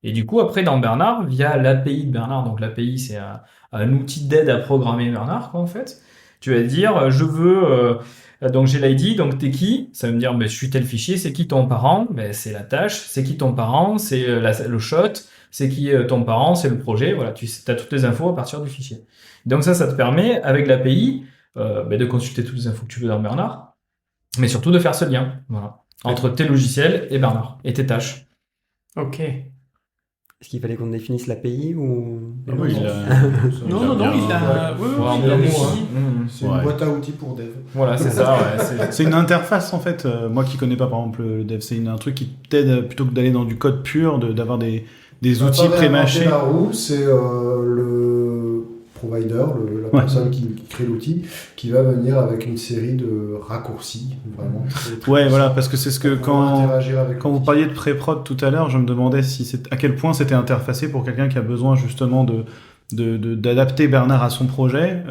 D: Et du coup après dans Bernard, via l'API de Bernard, donc l'API c'est un outil d'aide à programmer Bernard quoi en fait. Tu vas dire je veux donc j'ai l'ID, donc t'es qui? Ça veut me dire je suis tel fichier, c'est qui ton parent? C'est la tâche, c'est qui ton parent? C'est le shot, c'est qui ton parent? C'est le projet, voilà, tu as toutes les infos à partir du fichier. Donc ça te permet avec l'API de consulter toutes les infos que tu veux dans Bernard, mais surtout de faire ce lien, voilà, entre tes logiciels et Bernard, et tes tâches.
A: Ok.
E: Est-ce qu'il fallait qu'on définisse l'API ou...
A: Non, il a... Oui,
D: Ouais, en
A: il
D: deux
A: a
D: mots,
A: défini.
C: C'est
B: Ouais.
C: une boîte à outils pour dev.
D: Voilà, c'est ça, ouais.
B: C'est une interface en fait. Moi qui connais pas par exemple le dev, c'est un truc qui t'aide plutôt que d'aller dans du code pur, d'avoir des outils
C: On va pas réinventer
B: pré-mâchés.
C: la roue, c'est provider, la personne qui crée l'outil, qui va venir avec une série de raccourcis, vraiment.
B: Ouais, voilà, parce que c'est ce que quand vous
C: l'outil.
B: parliez de pré-prod tout à l'heure, je me demandais à quel point c'était interfacé pour quelqu'un qui a besoin justement d'adapter Bernard à son projet,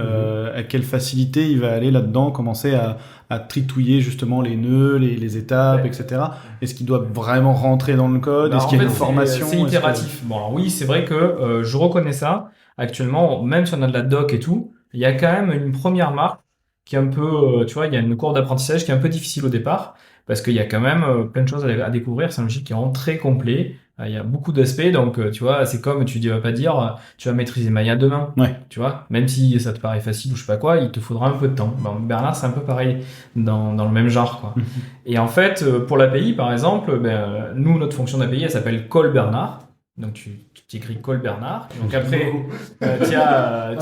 B: à quelle facilité il va aller là-dedans, commencer à tritouiller justement les nœuds, les étapes, etc. Est-ce qu'il doit vraiment rentrer dans le code? Est-ce qu'il y a une formation?
D: C'est itératif. Bon, alors oui, c'est vrai que je reconnais ça. Actuellement, même si on a de la doc et tout, il y a quand même une première marque qui est un peu, tu vois, il y a une courbe d'apprentissage qui est un peu difficile au départ, parce qu'il y a quand même plein de choses à découvrir. C'est un logiciel qui est vraiment très complet. Il y a beaucoup d'aspects, donc tu vois, c'est comme tu vas pas dire tu vas maîtriser Maya demain, tu vois, même si ça te paraît facile ou je sais pas quoi, il te faudra un peu de temps. Bon, Bernard, c'est un peu pareil dans le même genre, quoi. Et en fait, pour l'API, par exemple, nous, notre fonction d'API, elle s'appelle call Bernard. Donc tu écris call Bernard. Donc après, t'as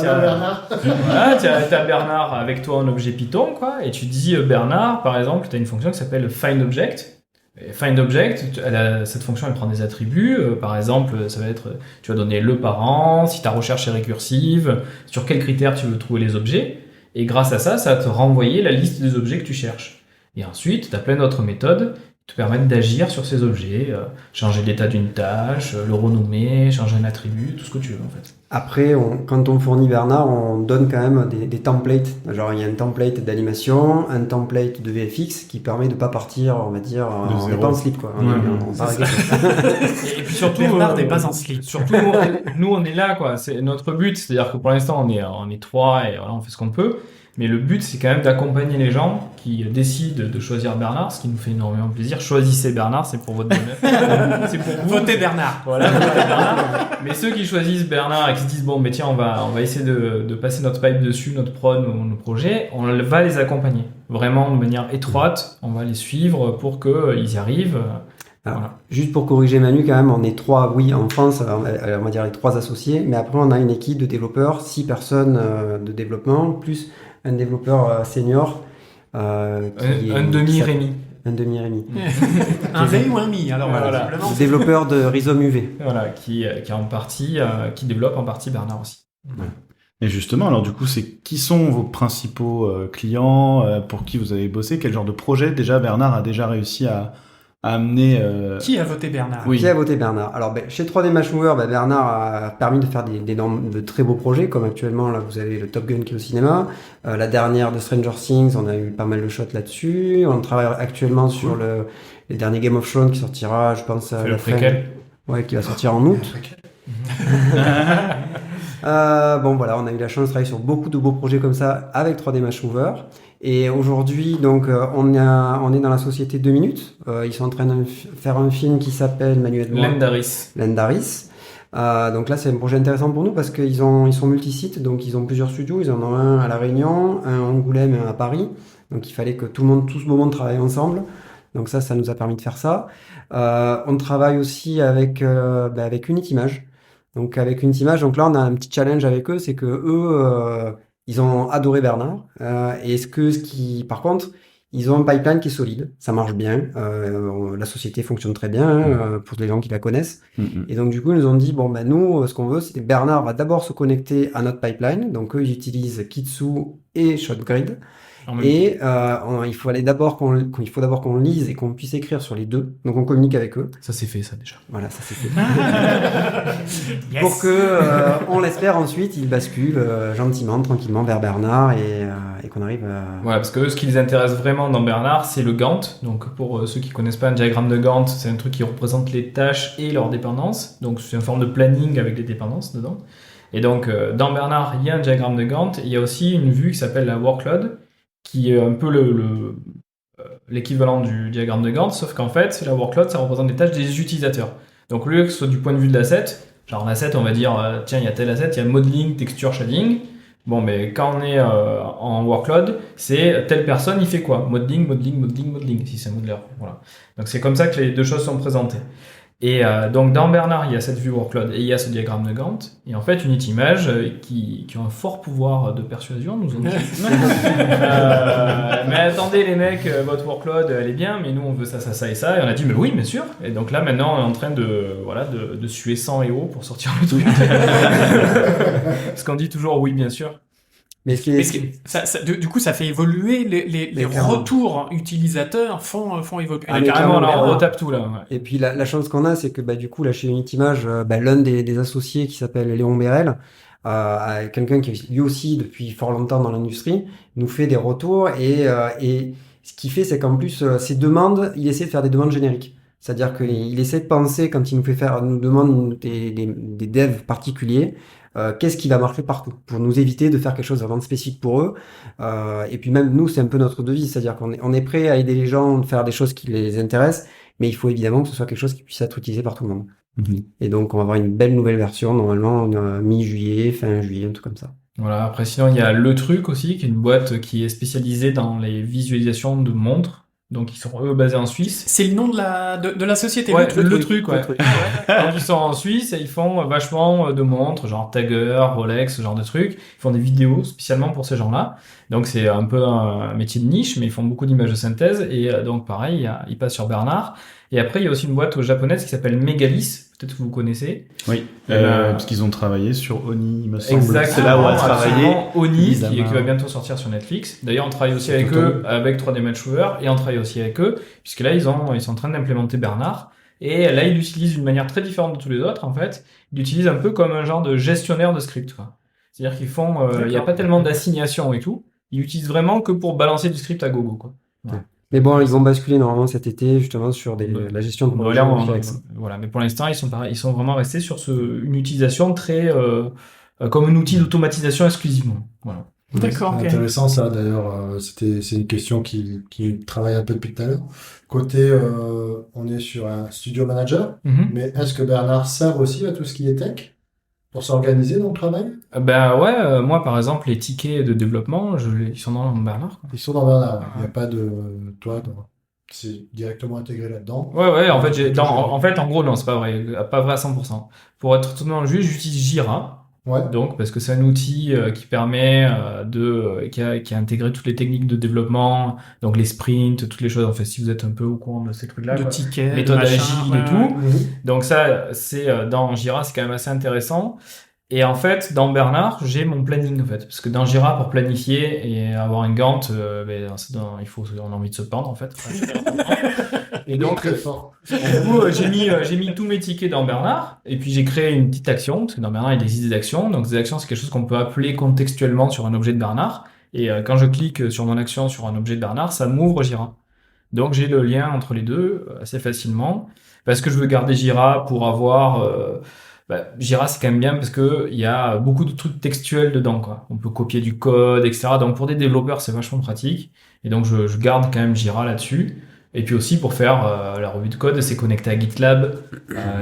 D: Bernard avec toi en objet Python, quoi, et tu dis Bernard, par exemple, tu as une fonction qui s'appelle find object. Et find object, cette fonction elle prend des attributs, par exemple ça va être, tu vas donner le parent, si ta recherche est récursive, sur quels critères tu veux trouver les objets, et grâce à ça, ça va te renvoyer la liste des objets que tu cherches. Et ensuite, tu as plein d'autres méthodes qui te permettent d'agir sur ces objets, changer l'état d'une tâche, le renommer, changer un attribut, tout ce que tu veux en fait.
E: Après, quand on fournit Bernard, on donne quand même des templates. Genre, il y a un template d'animation, un template de VFX qui permet de pas partir, on va dire, on n'est pas en slip, quoi. On part avec
D: et puis surtout,
A: Bernard n'est pas en slip.
D: Surtout, nous, on est là, quoi. C'est notre but. C'est-à-dire que pour l'instant, on est 3 et voilà, on fait ce qu'on peut. Mais le but, c'est quand même d'accompagner les gens qui décident de choisir Bernard, ce qui nous fait énormément plaisir. Choisissez Bernard, c'est pour votre bonheur. C'est pour vous.
A: Votez Bernard.
D: Voilà, votez Bernard. Mais ceux qui choisissent Bernard et qui se disent, bon, mais tiens, on va essayer de passer notre pipe dessus, notre prod, nos projets, on va les accompagner. Vraiment, de manière étroite, on va les suivre pour qu'ils y arrivent.
E: Alors,
D: Voilà.
E: juste pour corriger Manu, quand même, on est 3, oui, en France, on va dire les 3 associés, mais après, on a une équipe de développeurs, 6 personnes de développement, plus un développeur senior.
D: Un demi-Rémi.
E: Un demi-Rémi.
A: Un V ou un Mi, alors
D: Voilà.
A: visiblement.
E: Développeur de Rhizome UV.
D: Voilà, qui développe en partie Bernard aussi.
B: Et justement, alors du coup, qui sont vos principaux clients, pour qui vous avez bossé? Quel genre de projet déjà Bernard a déjà réussi à amener
A: Qui a voté Bernard?
B: Oui.
E: Qui a voté Bernard? Alors, chez 3D Match Mover, Bernard a permis de faire de très beaux projets, comme actuellement, là, vous avez le Top Gun qui est au cinéma. La dernière de Stranger Things, on a eu pas mal de shots là-dessus. On travaille actuellement sur le dernier Game of Thrones qui sortira, je pense, à la fin. Ouais, qui va sortir en août. Bon, voilà, on a eu la chance de travailler sur beaucoup de beaux projets comme ça avec 3D Match Mover. Et aujourd'hui, donc, on est dans la société 2 minutes. Ils sont en train de faire un film qui s'appelle
D: Lendaris.
E: Donc là, c'est un projet intéressant pour nous parce qu'ils sont multi-sites, donc ils ont plusieurs studios. Ils en ont un à La Réunion, un à Angoulême et un à Paris. Donc il fallait que tout ce beau monde travaille ensemble. Donc ça nous a permis de faire ça. On travaille aussi avec Unitimage. Donc avec Unitimage, donc là, on a un petit challenge avec eux, c'est que eux... ils ont adoré Bernard. Par contre, ils ont un pipeline qui est solide. Ça marche bien. La société fonctionne très bien pour les gens qui la connaissent. Et donc, du coup, ils nous ont dit, bon, nous, ce qu'on veut, c'est que Bernard va d'abord se connecter à notre pipeline. Donc, eux, ils utilisent Kitsu et ShotGrid. Et il faut d'abord qu'on lise et qu'on puisse écrire sur les deux. Donc on communique avec eux.
D: Ça c'est fait, ça déjà.
E: Voilà, ça c'est fait.
A: Yes.
E: Pour que on l'espère ensuite, ils basculent gentiment, tranquillement vers Bernard et qu'on arrive à...
D: Voilà, parce que eux, ce qui les intéresse vraiment dans Bernard, c'est le Gantt. Donc pour ceux qui connaissent pas un diagramme de Gantt, c'est un truc qui représente les tâches et leurs dépendances. Donc c'est une forme de planning avec des dépendances dedans. Et donc dans Bernard, il y a un diagramme de Gantt. Il y a aussi une vue qui s'appelle la workload, qui est un peu l'équivalent du diagramme de Gantt, sauf qu'en fait, la workload, ça représente les tâches des utilisateurs. Donc, au lieu que ce soit du point de vue de l'asset, genre l'asset, on va dire, tiens, il y a tel asset, il y a modeling, texture, shading. Bon, mais quand on est en workload, c'est telle personne, il fait quoi? Modeling, si c'est un modeleur. Voilà. Donc, c'est comme ça que les deux choses sont présentées. Et donc dans Bernard, il y a cette vue workload et il y a ce diagramme de Gantt. Et en fait, Unity-Image, qui ont un fort pouvoir de persuasion, nous ont dit. Mais attendez les mecs, votre workload, elle est bien, mais nous on veut ça, ça, ça et ça. Et on a dit, mais oui, bien sûr. Et donc là, maintenant, on est en train de suer sang et eau pour sortir le truc. Parce qu'on dit toujours oui, bien sûr.
E: Mais
A: du coup, ça fait évoluer les retours utilisateurs font évoluer.
D: Carrément, là, on retape tout là. Ouais.
E: Et puis la chance qu'on a, c'est que du coup, là chez Unity-Image, l'un des associés qui s'appelle Léon Bérel, quelqu'un qui est lui aussi depuis fort longtemps dans l'industrie, nous fait des retours et ce qu'il fait, c'est qu'en plus, ces demandes, il essaie de faire des demandes génériques. C'est-à-dire qu'il essaie de penser quand il nous demande des devs particuliers. Qu'est-ce qui va marcher partout pour nous éviter de faire quelque chose vraiment spécifique pour eux, et puis même nous c'est un peu notre devise, c'est-à-dire qu'on est prêt à aider les gens à faire des choses qui les intéressent, mais il faut évidemment que ce soit quelque chose qui puisse être utilisé par tout le monde. Et donc on va avoir une belle nouvelle version normalement mi-juillet, fin juillet, un truc comme ça.
D: Voilà, après sinon il y a Le Truc aussi, qui est une boîte qui est spécialisée dans les visualisations de montres. Donc ils sont eux basés en Suisse.
A: C'est le nom de la société.
D: Ouais, le truc, ouais. Donc ils sont en Suisse et ils font vachement de montres, genre Tiger, Rolex, ce genre de trucs. Ils font des vidéos spécialement pour ces gens-là. Donc c'est un peu un métier de niche, mais ils font beaucoup d'images de synthèse. Et donc pareil, ils passent sur Bernard. Et après il y a aussi une boîte japonaise qui s'appelle Megalis. Peut-être que vous connaissez.
B: Oui, parce qu'ils ont travaillé sur Oni, il me semble.
D: Exactement.
B: C'est là où a travaillé
D: Oni, qui va bientôt sortir sur Netflix. D'ailleurs, on travaille aussi avec eux, avec 3D Matchmover, et on travaille aussi avec eux, puisque là, ils sont en train d'implémenter Bernard. Et là, ils l'utilisent d'une manière très différente de tous les autres, en fait. Ils l'utilisent un peu comme un genre de gestionnaire de script, quoi. C'est-à-dire qu'ils font, il n'y a pas tellement d'assignation et tout. Ils l'utilisent vraiment que pour balancer du script à gogo, quoi. Ouais.
E: Mais bon, ils vont basculer normalement cet été justement sur la gestion de projet.
D: Voilà, mais pour l'instant, ils sont vraiment restés sur une utilisation très comme un outil d'automatisation exclusivement. Voilà.
A: D'accord.
C: C'est intéressant ça. D'ailleurs, c'est une question qui travaille un peu depuis tout à l'heure. Côté, on est sur un studio manager, mais est-ce que Bernard sert aussi à tout ce qui est tech pour s'organiser dans le travail?
D: Ben ouais, moi par exemple, les tickets de développement, ils sont dans Bernard. Quoi.
C: Ils sont dans Bernard. Il n'y a pas de c'est directement intégré là-dedans.
D: Ouais. En fait, en gros, non, c'est pas vrai à 100%. Pour être totalement juste, j'utilise Jira.
C: Ouais.
D: Donc, parce que c'est un outil qui permet qui a intégré toutes les techniques de développement, donc les sprints, toutes les choses. En fait, si vous êtes un peu au courant de ces trucs-là,
A: de tickets,
D: méthode agile et tout.
A: Ouais.
D: Donc ça, c'est dans Jira, c'est quand même assez intéressant. Et en fait, dans Bernard, j'ai mon planning en fait, parce que dans Jira, pour planifier et avoir une Gantt, on a envie de se pendre en fait. Et donc, du coup, j'ai mis tous mes tickets dans Bernard, et puis j'ai créé une petite action, parce que dans Bernard, il existe des actions. Donc des actions, c'est quelque chose qu'on peut appeler contextuellement sur un objet de Bernard. Et quand je clique sur mon action sur un objet de Bernard, ça m'ouvre Jira. Donc j'ai le lien entre les deux assez facilement, parce que je veux garder Jira pour avoir... Jira, c'est quand même bien parce que il y a beaucoup de trucs textuels dedans, quoi. On peut copier du code, etc. Donc pour des développeurs, c'est vachement pratique. Et donc je garde quand même Jira là-dessus. Et puis aussi pour faire la revue de code, c'est connecté à GitLab.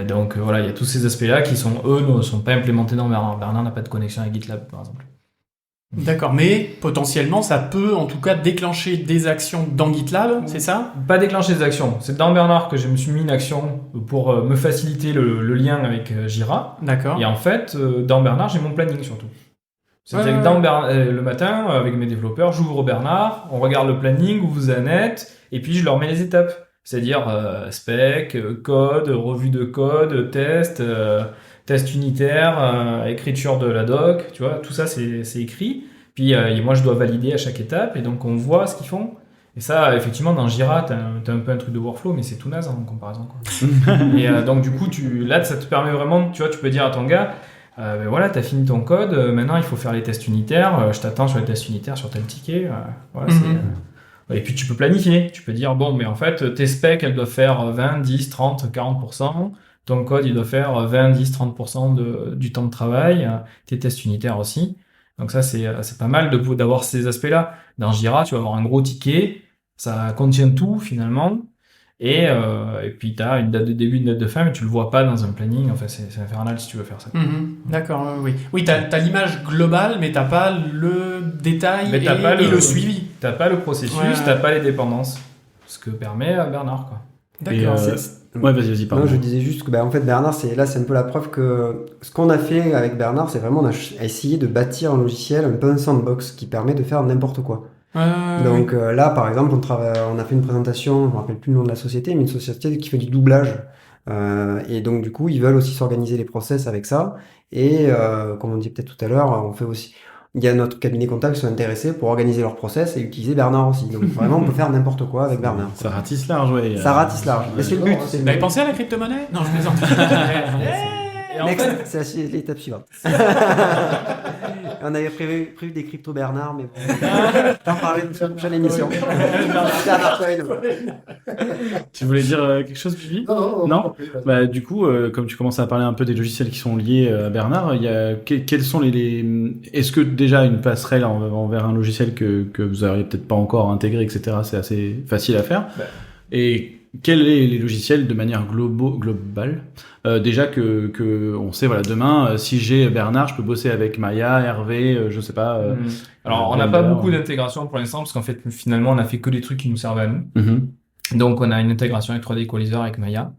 D: Donc voilà, il y a tous ces aspects-là qui ne sont pas implémentés dans Bernard. Bernard n'a pas de connexion à GitLab, par exemple.
A: D'accord, mais potentiellement, ça peut en tout cas déclencher des actions dans GitLab, c'est ça?
D: Pas déclencher des actions. C'est dans Bernard que je me suis mis une action pour me faciliter le lien avec Jira.
A: D'accord.
D: Et en fait, dans Bernard, j'ai mon planning surtout. C'est-à-dire que le matin, avec mes développeurs, j'ouvre Bernard, on regarde le planning, où vous en êtes, et puis je leur mets les étapes. C'est-à-dire spec, code, revue de code, test unitaire, écriture de la doc, tu vois, tout ça c'est écrit. Puis moi je dois valider à chaque étape, et donc on voit ce qu'ils font. Et ça, effectivement, dans Jira, t'as un peu un truc de workflow, mais c'est tout naze en comparaison, quoi. Et donc du coup, là, ça te permet vraiment, tu vois, tu peux dire à ton gars, voilà, t'as fini ton code, maintenant il faut faire les tests unitaires, je t'attends sur les tests unitaires sur tel ticket. Voilà, et puis tu peux planifier, tu peux dire, bon, mais en fait, tes specs, elles doivent faire 20, 10, 30, 40%. Ton code, il doit faire 20, 10, 30% du temps de travail, tes tests unitaires aussi. Donc ça, c'est pas mal d'avoir ces aspects-là. Dans Jira, tu vas avoir un gros ticket, ça contient tout finalement, et puis tu as une date de début, une date de fin, mais tu le vois pas dans un planning. Enfin, c'est infernal si tu veux faire ça.
A: D'accord, oui. Oui, t'as l'image globale, mais t'as pas le détail et le suivi.
D: T'as pas le processus, t'as pas les dépendances. Ce que permet Bernard, quoi.
A: D'accord.
B: Ouais, vas-y, pardon.
E: Non, je disais juste que en fait Bernard, c'est un peu la preuve que ce qu'on a fait avec Bernard, c'est vraiment on a essayé de bâtir un logiciel, un peu un sandbox qui permet de faire n'importe quoi. Donc là, par exemple, on a fait une présentation, je me rappelle plus le nom de la société, mais une société qui fait du doublage. Et donc du coup, ils veulent aussi s'organiser les process avec ça. Et comme on disait peut-être tout à l'heure, on fait aussi. Il y a notre cabinet comptable qui sont intéressés pour organiser leur process et utiliser Bernard aussi. Donc vraiment, on peut faire n'importe quoi avec Bernard.
B: Ça ratisse large, ouais.
E: Ça ratisse large. Mais c'est le but.
A: Vous avez pensé à la crypto-monnaie? Non, je plaisante.
D: Et en fait,
E: c'est l'étape suivante. On avait prévu des cryptos Bernard, mais bon. On en parler de la prochaine émission. Bernard Coin.
B: Tu voulais dire quelque chose, Bibi?
C: Non.
B: Bah, du coup, comme tu commences à parler un peu des logiciels qui sont liés à Bernard, quels sont est-ce que déjà une passerelle envers un logiciel que vous n'auriez peut-être pas encore intégré, etc., c'est assez facile à faire? Et quels est les logiciels de manière globale déjà que on sait, voilà, demain, si j'ai Bernard, je peux bosser avec Maya, Hervé, je sais pas.
D: Alors, on n'a pas beaucoup d'intégration pour l'instant parce qu'en fait, finalement, on a fait que des trucs qui nous servaient à nous. Donc, on a une intégration avec 3D Equalizer avec Maya.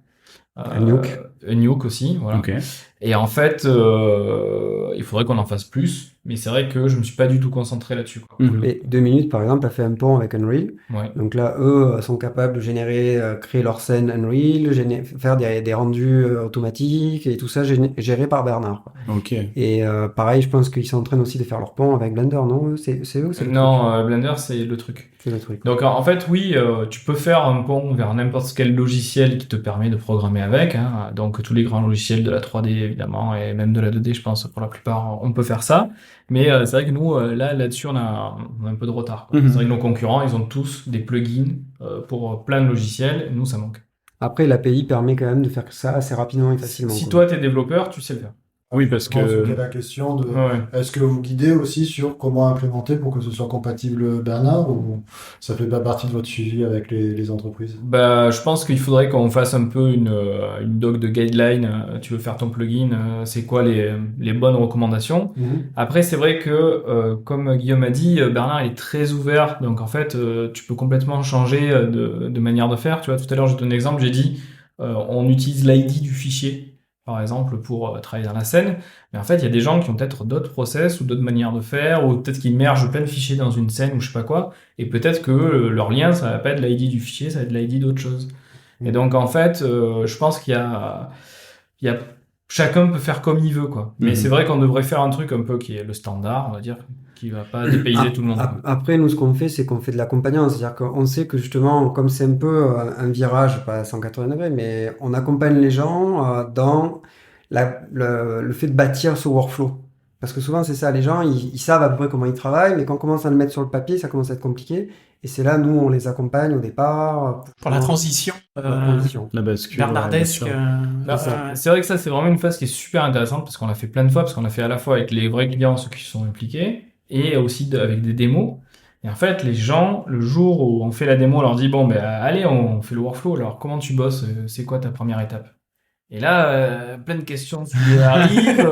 D: Nuke aussi, voilà.
B: Okay.
D: Et en fait, il faudrait qu'on en fasse plus, mais c'est vrai que je me suis pas du tout concentré là-dessus.
E: Et 2 minutes, par exemple, a fait un pont avec Unreal.
D: Ouais.
E: Donc là, eux sont capables de créer leur scène Unreal, faire des rendus automatiques et tout ça géré par Bernard.
B: Ok.
E: Et pareil, je pense qu'ils sont en train aussi de faire leur pont avec Blender, non? C'est eux, c'est le truc.
D: Blender, c'est le truc.
E: C'est le truc.
D: Donc en fait, oui, tu peux faire un pont vers n'importe quel logiciel qui te permet de programmer avec. Hein. Donc tous les grands logiciels de la 3D évidemment et même de la 2D, je pense pour la plupart, on peut faire ça. Mais c'est vrai que nous, là-dessus, on a un peu de retard. C'est vrai que nos concurrents, ils ont tous des plugins pour plein de logiciels. Nous, ça manque.
E: Après, l'API permet quand même de faire ça assez rapidement et facilement.
D: Si toi, t'es développeur, tu sais le faire.
B: Oui, parce que
C: C'est la question de est-ce que vous guidez aussi sur comment implémenter pour que ce soit compatible Bernard ou ça fait pas partie de votre suivi avec les entreprises?
D: Bah, je pense qu'il faudrait qu'on fasse un peu une doc de guideline. Tu veux faire ton plugin, c'est quoi les bonnes recommandations? Après, c'est vrai que comme Guillaume a dit, Bernard il est très ouvert, donc en fait, tu peux complètement changer de manière de faire. Tu vois, tout à l'heure, je te donne un exemple, j'ai dit on utilise l'ID du fichier, par exemple, pour travailler dans la scène. Mais en fait, il y a des gens qui ont peut-être d'autres process ou d'autres manières de faire, ou peut-être qu'ils mergent plein de fichiers dans une scène ou je sais pas quoi, et peut-être que leur lien, ça va pas être l'ID du fichier, ça va être l'ID d'autre chose. Et donc, en fait, je pense qu'il y a chacun peut faire comme il veut, quoi. Mais c'est vrai qu'on devrait faire un truc un peu qui est le standard, on va dire, qui va pas dépayser tout le monde.
E: Après, nous, ce qu'on fait, c'est qu'on fait de l'accompagnement. C'est-à-dire qu'on sait que justement, comme c'est un peu un virage, pas à 180 degrés, mais on accompagne les gens dans le fait de bâtir ce workflow. Parce que souvent, c'est ça, les gens, ils savent à peu près comment ils travaillent, mais quand on commence à le mettre sur le papier, ça commence à être compliqué. Et c'est là, nous, on les accompagne au départ.
A: Pour la transition.
B: La bascule.
A: Bernardesque.
D: C'est vrai que ça, c'est vraiment une phase qui est super intéressante parce qu'on l'a fait plein de fois, parce qu'on l'a fait à la fois avec les vrais clients, ceux qui sont impliqués, et aussi avec des démos. Et en fait, les gens, le jour où on fait la démo, on leur dit, bon, ben, allez, on fait le workflow, alors comment tu bosses? C'est quoi ta première étape? Et là, plein de questions qui arrivent,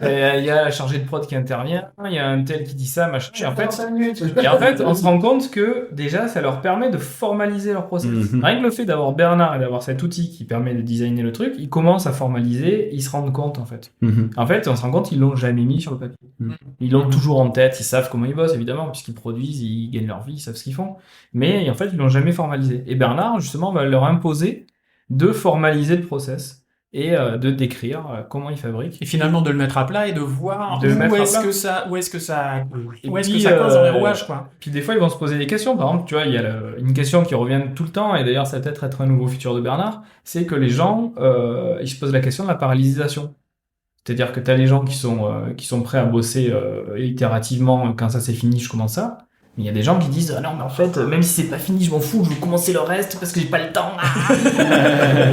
D: il y a la chargée de prod qui intervient, il y a un tel qui dit ça, machin. Et en fait, on se rend compte que déjà, ça leur permet de formaliser leur process. Rien que le fait d'avoir Bernard et d'avoir cet outil qui permet de designer le truc, ils commencent à formaliser, ils se rendent compte, en fait. En fait, on se rend compte qu'ils l'ont jamais mis sur le papier. Ils l'ont toujours en tête, ils savent comment ils bossent, évidemment, puisqu'ils produisent, ils gagnent leur vie, ils savent ce qu'ils font. Mais en fait, ils l'ont jamais formalisé. Et Bernard, justement, va leur imposer de formaliser le process. Et de décrire comment ils fabriquent.
A: Et finalement de le mettre à plat et de voir où est-ce que ça
D: cause
A: un rouage, quoi.
D: Puis des fois ils vont se poser des questions. Par exemple, tu vois, il y a une question qui revient tout le temps, et d'ailleurs ça va peut-être être un nouveau feature de Bernard, c'est que les gens ils se posent la question de la parallélisation. C'est-à-dire que tu as les gens qui sont prêts à bosser itérativement, quand ça c'est fini, je commence ça. Mais il y a des gens qui disent « Ah non, mais en fait, même si c'est pas fini, je m'en fous, je veux commencer le reste parce que j'ai pas le temps. »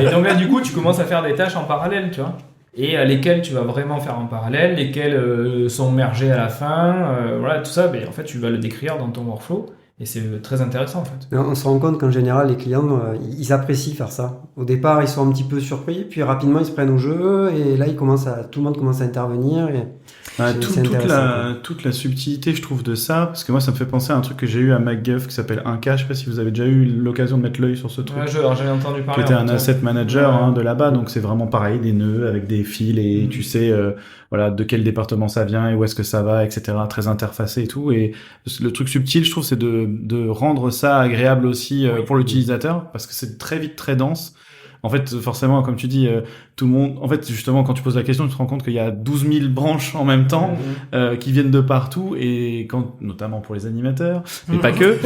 D: Et donc là, du coup, tu commences à faire des tâches en parallèle, tu vois. Et lesquelles tu vas vraiment faire en parallèle, lesquelles sont mergées à la fin, voilà, tout ça, mais en fait, tu vas le décrire dans ton workflow. Et c'est très intéressant en fait.
E: Mais on se rend compte qu'en général, les clients, ils apprécient faire ça. Au départ, ils sont un petit peu surpris, puis rapidement, ils se prennent au jeu, et là, tout le monde commence à intervenir. Et c'est intéressant,
B: toute la subtilité, je trouve, de ça, parce que moi, ça me fait penser à un truc que j'ai eu à MacGuff qui s'appelle 1K. Je sais pas si vous avez déjà eu l'occasion de mettre l'œil sur ce truc.
D: Ouais, j'avais entendu parler.
B: Qui était un
D: en fait.
B: asset manager
D: Ouais.
B: de là-bas, donc c'est vraiment pareil, des nœuds avec des fils et tu sais, voilà, de quel département ça vient et où est-ce que ça va, etc. Très interfacé et tout. Et le truc subtil, je trouve, c'est de rendre ça agréable aussi pour l'utilisateur, parce que c'est très vite très dense. En fait, forcément, comme tu dis, tout le monde... En fait, justement, quand tu poses la question, tu te rends compte qu'il y a 12 000 branches en même temps qui viennent de partout, et notamment pour les animateurs, mais pas que,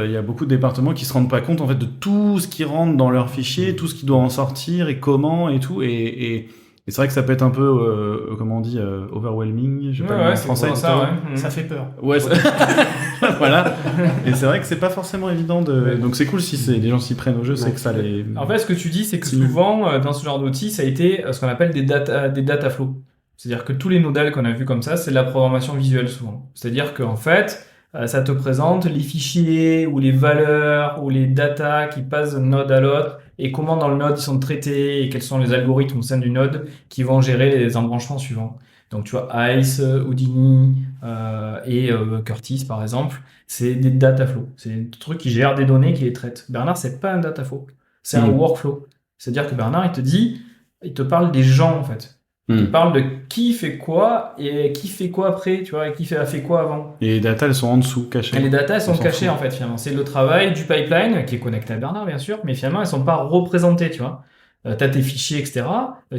B: il y a beaucoup de départements qui se rendent pas compte en fait de tout ce qui rentre dans leur fichier, tout ce qui doit en sortir et comment et tout, et c'est vrai que ça peut être un peu, comment on dit, overwhelming, je sais pas le mot en français.
A: Ça fait peur.
B: Ouais, voilà. Et c'est vrai que c'est pas forcément évident donc c'est cool si les gens s'y prennent au jeu, c'est que ça les...
D: En fait, ce que tu dis, c'est que souvent, dans ce genre d'outils, ça a été ce qu'on appelle des data flows. C'est-à-dire que tous les nodales qu'on a vus comme ça, c'est de la programmation visuelle souvent. C'est-à-dire qu'en fait, ça te présente les fichiers ou les valeurs ou les datas qui passent d'un node à l'autre et comment dans le node ils sont traités et quels sont les algorithmes au sein du node qui vont gérer les embranchements suivants. Donc tu vois, ICE, Houdini et Curtis par exemple, c'est des data flows. C'est des trucs qui gèrent des données, qui les traitent. Bernard, c'est pas un data flow, c'est un workflow. C'est-à-dire que Bernard, il te parle des gens en fait. Il parle de qui fait quoi et qui fait quoi après, tu vois, et qui a fait quoi avant.
B: Et les datas, elles sont en dessous, cachées.
D: Et les datas, elles sont cachées, en fait, finalement. C'est le travail du pipeline qui est connecté à Bernard, bien sûr, mais finalement, elles sont pas représentées, tu vois. T'as tes fichiers, etc.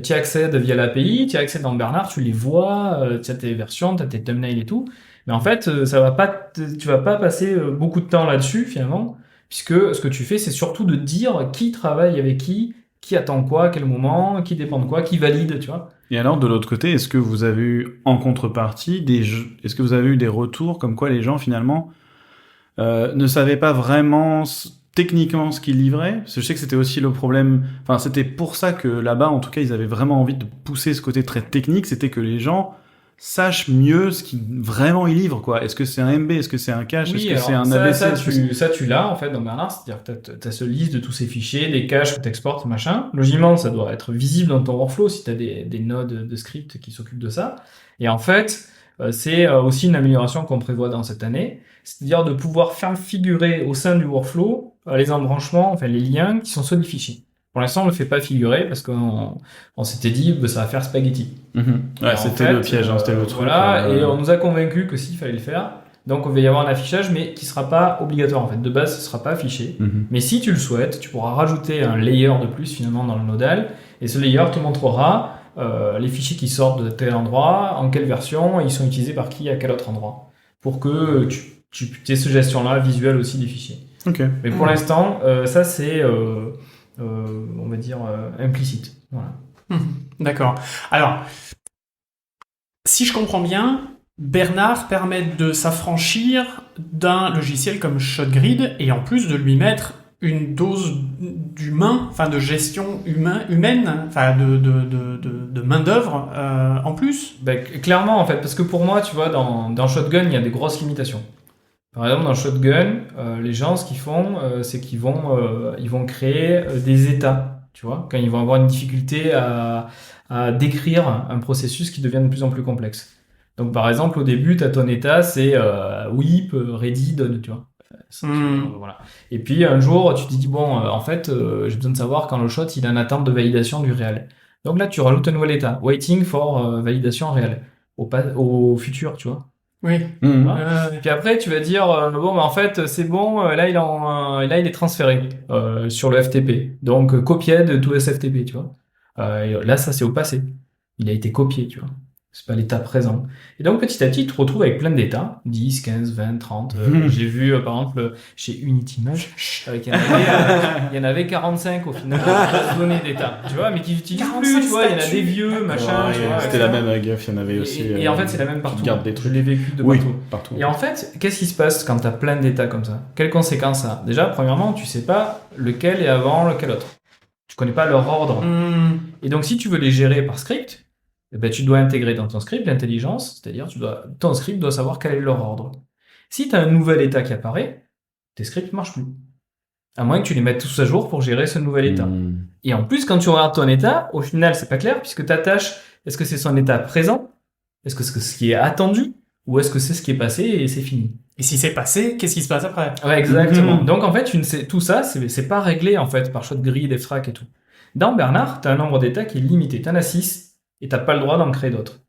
D: Tu y accèdes via l'API, tu y accèdes dans Bernard, tu les vois, tu as tes versions, tu as tes thumbnails et tout. Mais en fait, tu vas pas passer beaucoup de temps là-dessus, finalement, puisque ce que tu fais, c'est surtout de dire qui travaille avec qui attend quoi, à quel moment, qui dépend de quoi, qui valide, tu vois.
B: Et alors, de l'autre côté, est-ce que vous avez eu, en contrepartie, est-ce que vous avez eu des retours comme quoi les gens, finalement, ne savaient pas vraiment techniquement ce qu'ils livraient? Parce que je sais que c'était aussi le problème, enfin, c'était pour ça que là-bas, en tout cas, ils avaient vraiment envie de pousser ce côté très technique, c'était que les gens sachent mieux ce qu'ils vraiment ils livrent, quoi. Est-ce que c'est un MB, est-ce que c'est un cache, est-ce que c'est un ABC?
D: Ça, tu l'as, en fait, dans Bernard, c'est-à-dire que t'as ce liste de tous ces fichiers, des caches que t'exportes, machin. Logiquement, ça doit être visible dans ton workflow si t'as des nodes de script qui s'occupent de ça. Et en fait, c'est aussi une amélioration qu'on prévoit dans cette année, c'est-à-dire de pouvoir faire figurer au sein du workflow les embranchements, enfin les liens qui sont ceux du fichier. Pour l'instant, on ne le fait pas figurer parce qu'on s'était dit ça va faire spaghetti.
B: Ouais, c'était le piège, c'était le truc.
D: Voilà, et on nous a convaincus que s'il fallait le faire. Donc, il va y avoir un affichage, mais qui ne sera pas obligatoire. En fait, de base, ce ne sera pas affiché. Mais si tu le souhaites, tu pourras rajouter un layer de plus finalement dans le nodal. Et ce layer te montrera les fichiers qui sortent de tel endroit, en quelle version, et ils sont utilisés par qui à quel autre endroit. Pour que tu aies cette gestion-là visuelle aussi des fichiers.
B: Okay.
D: Mais pour l'instant, ça c'est... on va dire implicite. Voilà.
A: D'accord. Alors, si je comprends bien, Bernard permet de s'affranchir d'un logiciel comme ShotGrid et en plus de lui mettre une dose d'humain, enfin de gestion humaine, enfin de main d'œuvre en plus.
D: Clairement en fait, parce que pour moi, tu vois, dans Shotgun, il y a des grosses limitations. Par exemple, dans Shotgun, les gens, ce qu'ils font, c'est qu'ils vont créer des états, tu vois, quand ils vont avoir une difficulté à décrire un processus qui devient de plus en plus complexe. Donc, par exemple, au début, tu as ton état, c'est whip, ready, done, tu vois. Voilà. Et puis, un jour, tu te dis, bon, en fait, j'ai besoin de savoir quand le shot, il est en attente de validation du réel. Donc là, tu rajoutes un nouvel état, waiting for validation réelle, au futur, tu vois.
A: Oui.
D: Puis après, tu vas dire en fait, c'est bon. Là, il est transféré sur le FTP. Donc, copied to SFTP, tu vois. Là, ça, c'est au passé. Il a été copié, tu vois. C'est pas l'état présent. Et donc, petit à petit, tu te retrouves avec plein d'états. 10, 15, 20, 30. J'ai vu, par exemple, chez Unity-Image, il y en avait 45 au final, de données d'états. Tu vois, mais qui n'utilisent plus, tu vois. Il y en a des vieux, machin.
B: C'était la même à Guff, il y en avait aussi.
D: Et en fait, c'est la même partout.
B: Des trucs.
D: Je l'ai vécu de
B: partout.
D: Et en fait, qu'est-ce qui se passe quand tu as plein d'états comme ça? Quelles conséquences ça a? Déjà, premièrement, tu sais pas lequel est avant, lequel autre. Tu connais pas leur ordre. Et donc, si tu veux les gérer par script, tu dois intégrer dans ton script l'intelligence, c'est-à-dire ton script doit savoir quel est leur ordre. Si tu as un nouvel état qui apparaît, tes scripts marchent plus. À moins que tu les mettes tous à jour pour gérer ce nouvel état. Et en plus, quand tu regardes ton état, au final, c'est pas clair, puisque ta tâche, est-ce que c'est son état présent? Est-ce que c'est ce qui est attendu? Ou est-ce que c'est ce qui est passé et c'est fini?
A: Et si c'est passé, qu'est-ce qui se passe après?
D: Ouais, exactement. Donc, en fait, tout ça, c'est pas réglé, en fait, par choix de grille, d'extract et tout. Dans Bernard, t'as un nombre d'états qui est limité. T'en as 6, et t'as pas le droit d'en créer d'autres.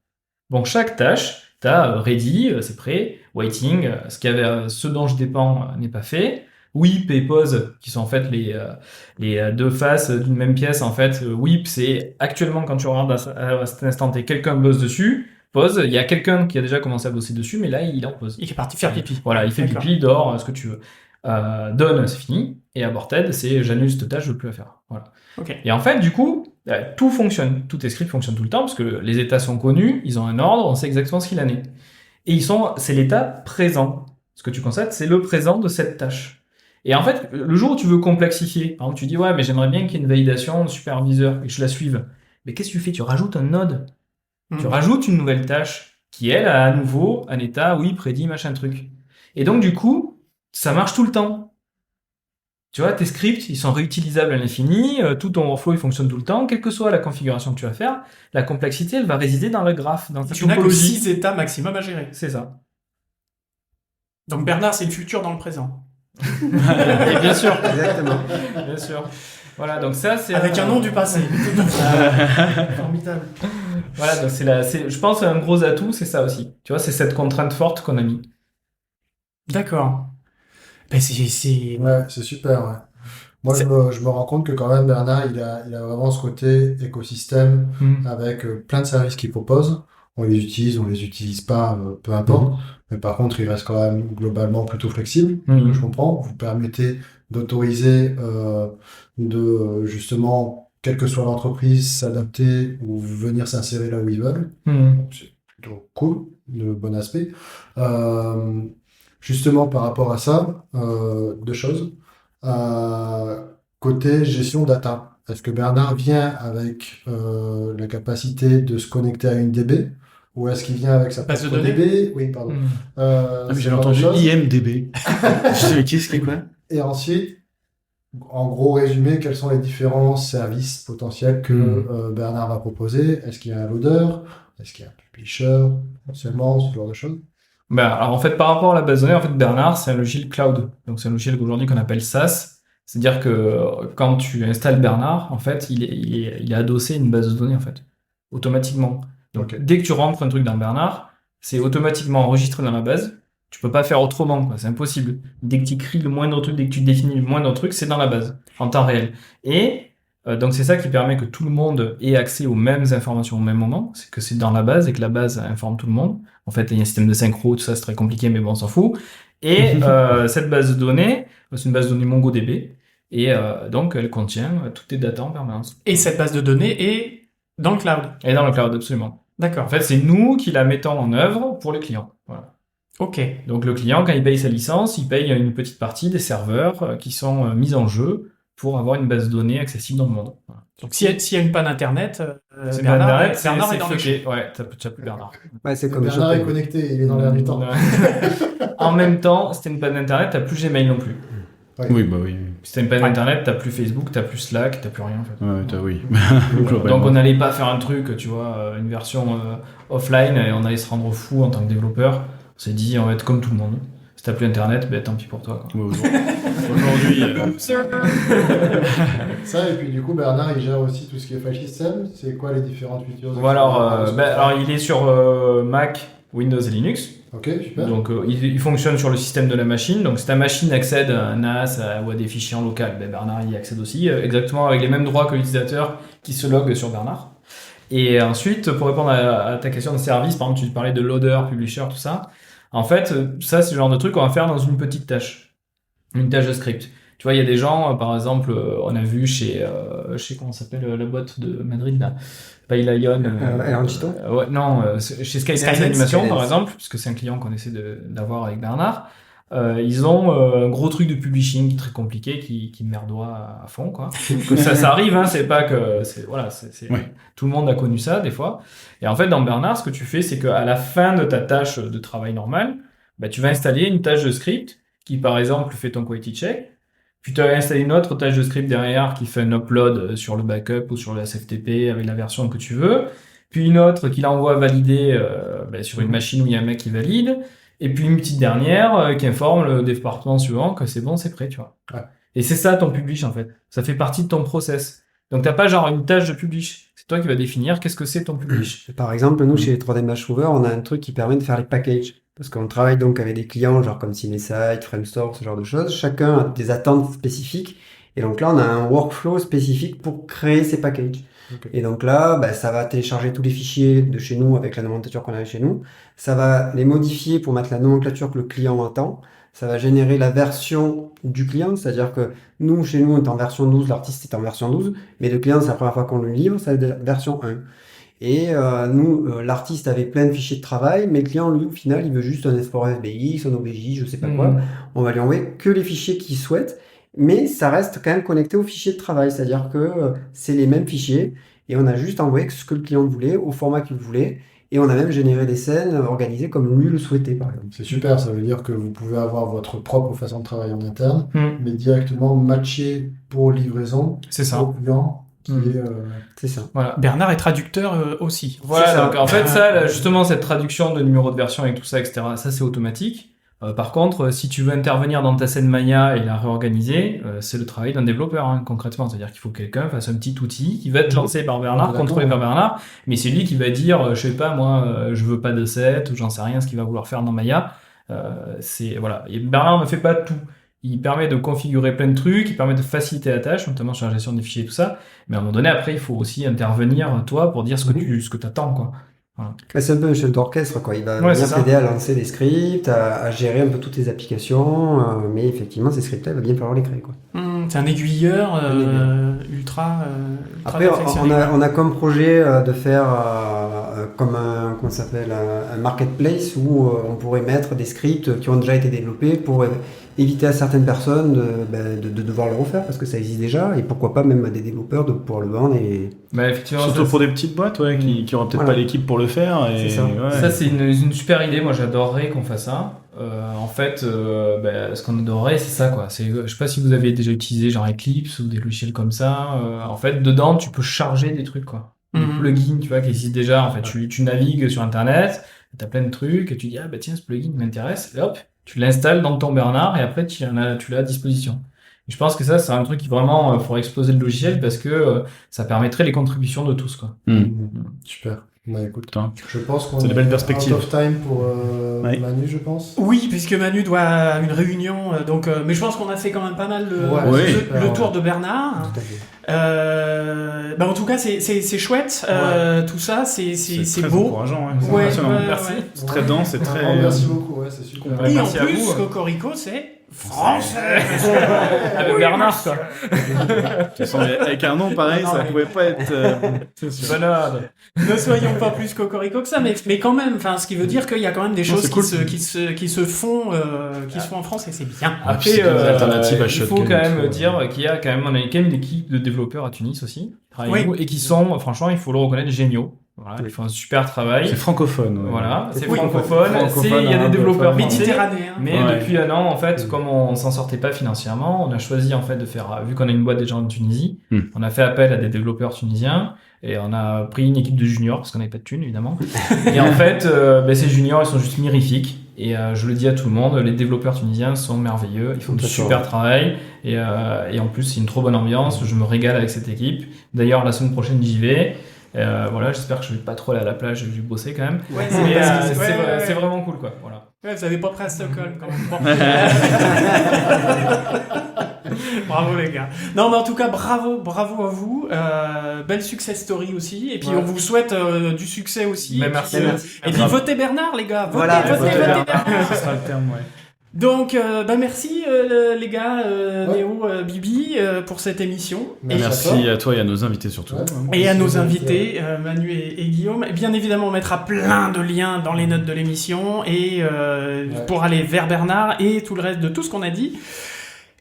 D: Donc, chaque tâche, t'as ready, c'est prêt, waiting, ce dont je dépends n'est pas fait, whip et pause, qui sont en fait les deux faces d'une même pièce. En fait, whip, c'est actuellement quand tu regardes à cet instant T, quelqu'un bosse dessus. Pause, il y a quelqu'un qui a déjà commencé à bosser dessus, mais là, il est en pause.
A: Il est parti faire pipi.
D: Voilà, il fait
A: D'accord.
D: pipi, il dort, ce que tu veux. Done, c'est fini. Et aborted, c'est j'annule cette tâche, je veux plus la faire. Voilà.
A: Ok.
D: Et en fait, du coup, tout fonctionne. Tous tes scripts fonctionnent tout le temps, parce que les états sont connus, ils ont un ordre, on sait exactement ce qu'il en est. Et c'est l'état présent. Ce que tu constates, c'est le présent de cette tâche. Et en fait, le jour où tu veux complexifier, par exemple, tu dis, ouais, mais j'aimerais bien qu'il y ait une validation de superviseur et que je la suive. Mais qu'est-ce que tu fais? Tu rajoutes un node. Tu rajoutes une nouvelle tâche qui, elle, a à nouveau un état, oui, prédit, machin truc. Et donc, du coup, ça marche tout le temps. Tu vois, tes scripts, ils sont réutilisables à l'infini, tout ton workflow, il fonctionne tout le temps, quelle que soit la configuration que tu vas faire, la complexité, elle va résider dans le graphe, dans ta
A: Tu n'as que
D: topologie.
A: 6 états maximum à gérer.
D: C'est ça.
A: Donc Bernard, c'est le futur dans le présent.
D: Et bien sûr,
E: Exactement.
D: bien sûr. Voilà, donc ça, c'est...
A: Avec un nom du passé. Formidable.
D: Voilà, donc je pense un gros atout, c'est ça aussi. Tu vois, c'est cette contrainte forte qu'on a mis.
A: D'accord. Ben
C: Ouais, c'est super, ouais. Moi, je me rends compte que quand même, Bernard, il a vraiment ce côté écosystème avec plein de services qu'il propose. On les utilise pas, peu importe. Mais par contre, il reste quand même globalement plutôt flexible. Je comprends. Vous permettez d'autoriser, justement, quelle que soit l'entreprise, s'adapter ou venir s'insérer là où ils veulent. Donc, c'est plutôt cool, de bon aspect. Justement, par rapport à ça, deux choses. Côté gestion data, est-ce que Bernard vient avec la capacité de se connecter à une DB ou est-ce qu'il vient avec sa
A: Base de
C: propre
A: données
C: DB? Oui, pardon.
B: Ah, mais
C: ce
B: j'avais
C: genre de
B: entendu
C: choses.
B: IMDB. Je sais qu'est-ce qu'il y a quoi?
C: Et ensuite, en gros résumé, quels sont les différents services potentiels que Bernard va proposer? Est-ce qu'il y a un loader? Est-ce qu'il y a un publisher? Seulement, ce genre de choses.
D: Alors en fait, par rapport à la base de données, en fait, Bernard, c'est un logiciel cloud. Donc c'est un logiciel aujourd'hui qu'on appelle SaaS. C'est-à-dire que quand tu installes Bernard, en fait, il est adossé à une base de données, en fait, automatiquement. Donc dès que tu rentres un truc dans Bernard, c'est automatiquement enregistré dans la base. Tu peux pas faire autrement, quoi. C'est impossible. Dès que tu écris le moindre truc, dès que tu définis le moindre truc, c'est dans la base, en temps réel. Et donc c'est ça qui permet que tout le monde ait accès aux mêmes informations au même moment. C'est que c'est dans la base et que la base informe tout le monde. En fait, il y a un système de synchro, tout ça, c'est très compliqué, mais bon, on s'en fout. Et cette base de données, c'est une base de données MongoDB. Et donc, elle contient toutes tes datas en permanence.
A: Et cette base de données est dans le cloud.
D: Et dans le cloud, absolument.
A: D'accord.
D: En fait, c'est nous qui la mettons en œuvre pour les clients. Voilà.
A: Ok.
D: Donc, le client, quand il paye sa licence, il paye une petite partie des serveurs qui sont mis en jeu pour avoir une base de données accessible dans le monde. Voilà.
A: Donc s'il y a une panne internet,
D: C'est
A: Bernard est
D: c'est
A: dans le
D: fucké. Ouais, t'as plus Bernard.
E: Ouais, c'est comme
C: Bernard est
E: Chopin.
C: connecté, il est dans l'air du temps.
D: En même temps, si t'as une panne d'internet, t'as plus Gmail non plus.
B: Oui, bah oui.
D: Si t'as une panne d'internet, t'as plus Facebook, t'as plus Slack, t'as plus rien en fait.
B: Ouais, oui.
D: Donc on n'allait pas faire un truc, tu vois, une version offline et on allait se rendre fou en tant que développeur. On s'est dit, on va être comme tout le monde. Si t'as plus internet, ben tant pis pour toi. Quoi.
B: Aujourd'hui,
C: Ça, et puis du coup, Bernard, il gère aussi tout ce qui est file system. C'est quoi les différentes features?
D: Voilà, alors il est sur Mac, Windows et Linux.
C: Ok, super.
D: Donc il fonctionne sur le système de la machine. Donc si ta machine accède à un NAS ou à des fichiers en local, ben Bernard y accède aussi, exactement avec les mêmes droits que l'utilisateur qui se logue sur Bernard. Et ensuite, pour répondre à ta question de service, par exemple, tu parlais de loader, publisher, tout ça. En fait, ça, c'est le genre de truc qu'on va faire dans une petite tâche. Une tâche de script. Tu vois, il y a des gens, par exemple, on a vu chez comment ça s'appelle, la boîte de Madrid, là. Pas Lion.
E: Elanchito
D: Ouais, non, chez Skydance Animation,
A: Skydance.
D: par exemple, puisque c'est un client qu'on essaie d'avoir avec Bernard. Ils ont un gros truc de publishing très compliqué qui merdoie à fond, quoi. ça arrive, hein, c'est pas que,
B: Ouais.
D: tout le monde a connu ça, des fois. Et en fait, dans Bernard, ce que tu fais, c'est qu'à la fin de ta tâche de travail normal, tu vas installer une tâche de script qui, par exemple, fait ton quality check. Puis tu vas installer une autre tâche de script derrière qui fait un upload sur le backup ou sur le SFTP avec la version que tu veux. Puis une autre qui l'envoie valider sur une machine où il y a un mec qui valide. Et puis une petite dernière qui informe le département suivant que c'est bon, c'est prêt, tu vois.
C: Ouais.
D: Et c'est ça ton publish, en fait. Ça fait partie de ton process. Donc t'as pas genre une tâche de publish. C'est toi qui vas définir qu'est-ce que c'est ton publish.
E: Par exemple, nous, chez 3D Match Mover, on a un truc qui permet de faire les packages. Parce qu'on travaille donc avec des clients, genre comme Cinesite, Framestore, ce genre de choses. Chacun a des attentes spécifiques. Et donc là, on a un workflow spécifique pour créer ces packages. Okay. Et donc là, ça va télécharger tous les fichiers de chez nous avec la nomenclature qu'on avait chez nous. Ça va les modifier pour mettre la nomenclature que le client attend. Ça va générer la version du client, c'est-à-dire que nous, chez nous, on est en version 12, l'artiste est en version 12, mais le client, c'est la première fois qu'on le livre, c'est la version 1. Et l'artiste avait plein de fichiers de travail, mais le client, lui, au final, il veut juste un export FBX, un OBJ, je sais pas quoi. On va lui envoyer que les fichiers qu'il souhaite, mais ça reste quand même connecté aux fichiers de travail, c'est-à-dire que c'est les mêmes fichiers, et on a juste envoyé ce que le client voulait, au format qu'il voulait, et on a même généré des scènes organisées comme lui le souhaitait, par exemple.
C: C'est super, ça veut dire que vous pouvez avoir votre propre façon de travailler en interne, mais directement matcher pour livraison au client.
E: C'est ça.
A: Voilà. Bernard est traducteur aussi.
D: Voilà, donc en fait, ça, justement, cette traduction de numéro de version et tout ça, etc., ça c'est automatique. Par contre, si tu veux intervenir dans ta scène Maya et la réorganiser, c'est le travail d'un développeur, concrètement. C'est-à-dire qu'il faut que quelqu'un fasse un petit outil qui va être lancé par Bernard, contrôlé par Bernard, mais c'est lui qui va dire, je sais pas, moi, je veux pas de set, ou j'en sais rien, ce qu'il va vouloir faire dans Maya. Voilà. Et Bernard ne fait pas tout. Il permet de configurer plein de trucs, il permet de faciliter la tâche, notamment sur la gestion des fichiers et tout ça. Mais à un moment donné, après, il faut aussi intervenir, toi, pour dire ce que t'attends, quoi. Voilà.
E: C'est un peu un chef d'orchestre, quoi. Il va venir t'aider à lancer des scripts, à gérer un peu toutes les applications, mais effectivement, ces scripts-là, il va bien falloir les créer, quoi.
A: C'est un aiguilleur ultra.
E: Après, on a comme projet de faire comme un marketplace où on pourrait mettre des scripts qui ont déjà été développés pour éviter à certaines personnes de devoir le refaire parce que ça existe déjà et pourquoi pas même à des développeurs de pouvoir le vendre et
B: effectivement, surtout pour des petites boîtes qui n'auront peut-être pas l'équipe pour le faire. Et
D: ça c'est une super idée. Moi j'adorerais qu'on fasse ça. En fait, ce qu'on adorerait, c'est ça, quoi. Je sais pas si vous avez déjà utilisé genre Eclipse ou des logiciels comme ça. En fait, dedans, tu peux charger des trucs, quoi. Des plugins, tu vois, qui existent déjà. En fait, tu navigues sur Internet, t'as plein de trucs, et tu dis, tiens, ce plugin m'intéresse, et hop, tu l'installes dans ton Bernard, et après, tu l'as à disposition. Et je pense que ça, c'est un truc qui vraiment, faut exploser le logiciel parce que ça permettrait les contributions de tous, quoi.
C: Super. Écoute, je pense qu'on
B: est des belles perspectives.
C: Out of time pour Manu, je pense.
A: Oui, puisque Manu doit à une réunion, mais je pense qu'on a fait quand même pas mal le tour de Bernard.
C: Tout à fait.
A: En tout cas, c'est chouette. Tout ça, c'est
B: très
A: beau.
B: Encourageant,
A: Merci.
B: C'est très dense, c'est très.
C: Merci beaucoup, c'est super.
A: Et en plus, Cocorico, c'est français.
D: Avec Bernard, quoi.
B: Avec un nom pareil, ça pouvait pas être.
D: Bonade.
A: Ne soyons pas plus Cocorico que ça, mais quand même, ce qui veut dire qu'il y a quand même des choses qui se font en France et c'est bien.
D: Après, il faut quand même dire qu'il y a quand même, on a quand même une équipe de développeurs à Tunis aussi, et qui sont, franchement, il faut le reconnaître, géniaux. Voilà, ils font un super travail.
B: C'est francophone.
D: Voilà, c'est francophone. Il y a des développeurs
A: méditerranéens.
D: Mais depuis un an, en fait, comme on s'en sortait pas financièrement, on a choisi en fait de faire, vu qu'on a une boîte déjà en Tunisie, on a fait appel à des développeurs tunisiens et on a pris une équipe de juniors parce qu'on n'avait pas de thunes évidemment. Et en fait, ces juniors, ils sont juste mirifiques. Et je le dis à tout le monde, les développeurs tunisiens sont merveilleux, ils font du super travail et en plus c'est une trop bonne ambiance. Je me régale avec cette équipe. D'ailleurs, la semaine prochaine j'y vais. J'espère que je vais pas trop aller à la plage, je vais bosser quand même. C'est vraiment cool, quoi. Voilà.
A: Ouais, vous avez pas pris à Stockholm quand même. Bravo les gars. Non mais en tout cas bravo à vous. Belle success story aussi. Et puis on vous souhaite du succès aussi.
D: Merci.
A: Et puis votez Bernard les gars. Votez
B: Bernard.
A: Bernard.
B: Ce sera le terme,
A: Donc, merci les gars, Néo, Bibi, pour cette émission.
B: Merci à toi et à nos invités surtout.
A: Et à nos invités, Manu et Guillaume. Et bien évidemment, on mettra plein de liens dans les notes de l'émission et pour aller vers Bernard et tout le reste de tout ce qu'on a dit.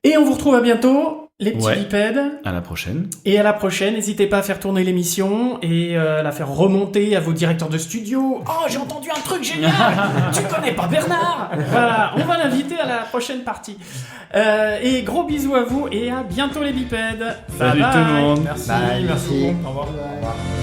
A: Et on vous retrouve à bientôt, les petits bipèdes.
B: À la prochaine.
A: Et à la prochaine, n'hésitez pas à faire tourner l'émission et la faire remonter à vos directeurs de studio. Oh, j'ai entendu un truc génial. Tu connais pas Bernard? Voilà, on va l'inviter à la prochaine partie. Et gros bisous à vous et à bientôt les bipèdes.
B: Salut
A: bye
B: tout le monde.
D: Merci,
E: Bye,
D: merci
E: merci.
D: beaucoup. Au revoir.
C: Bye.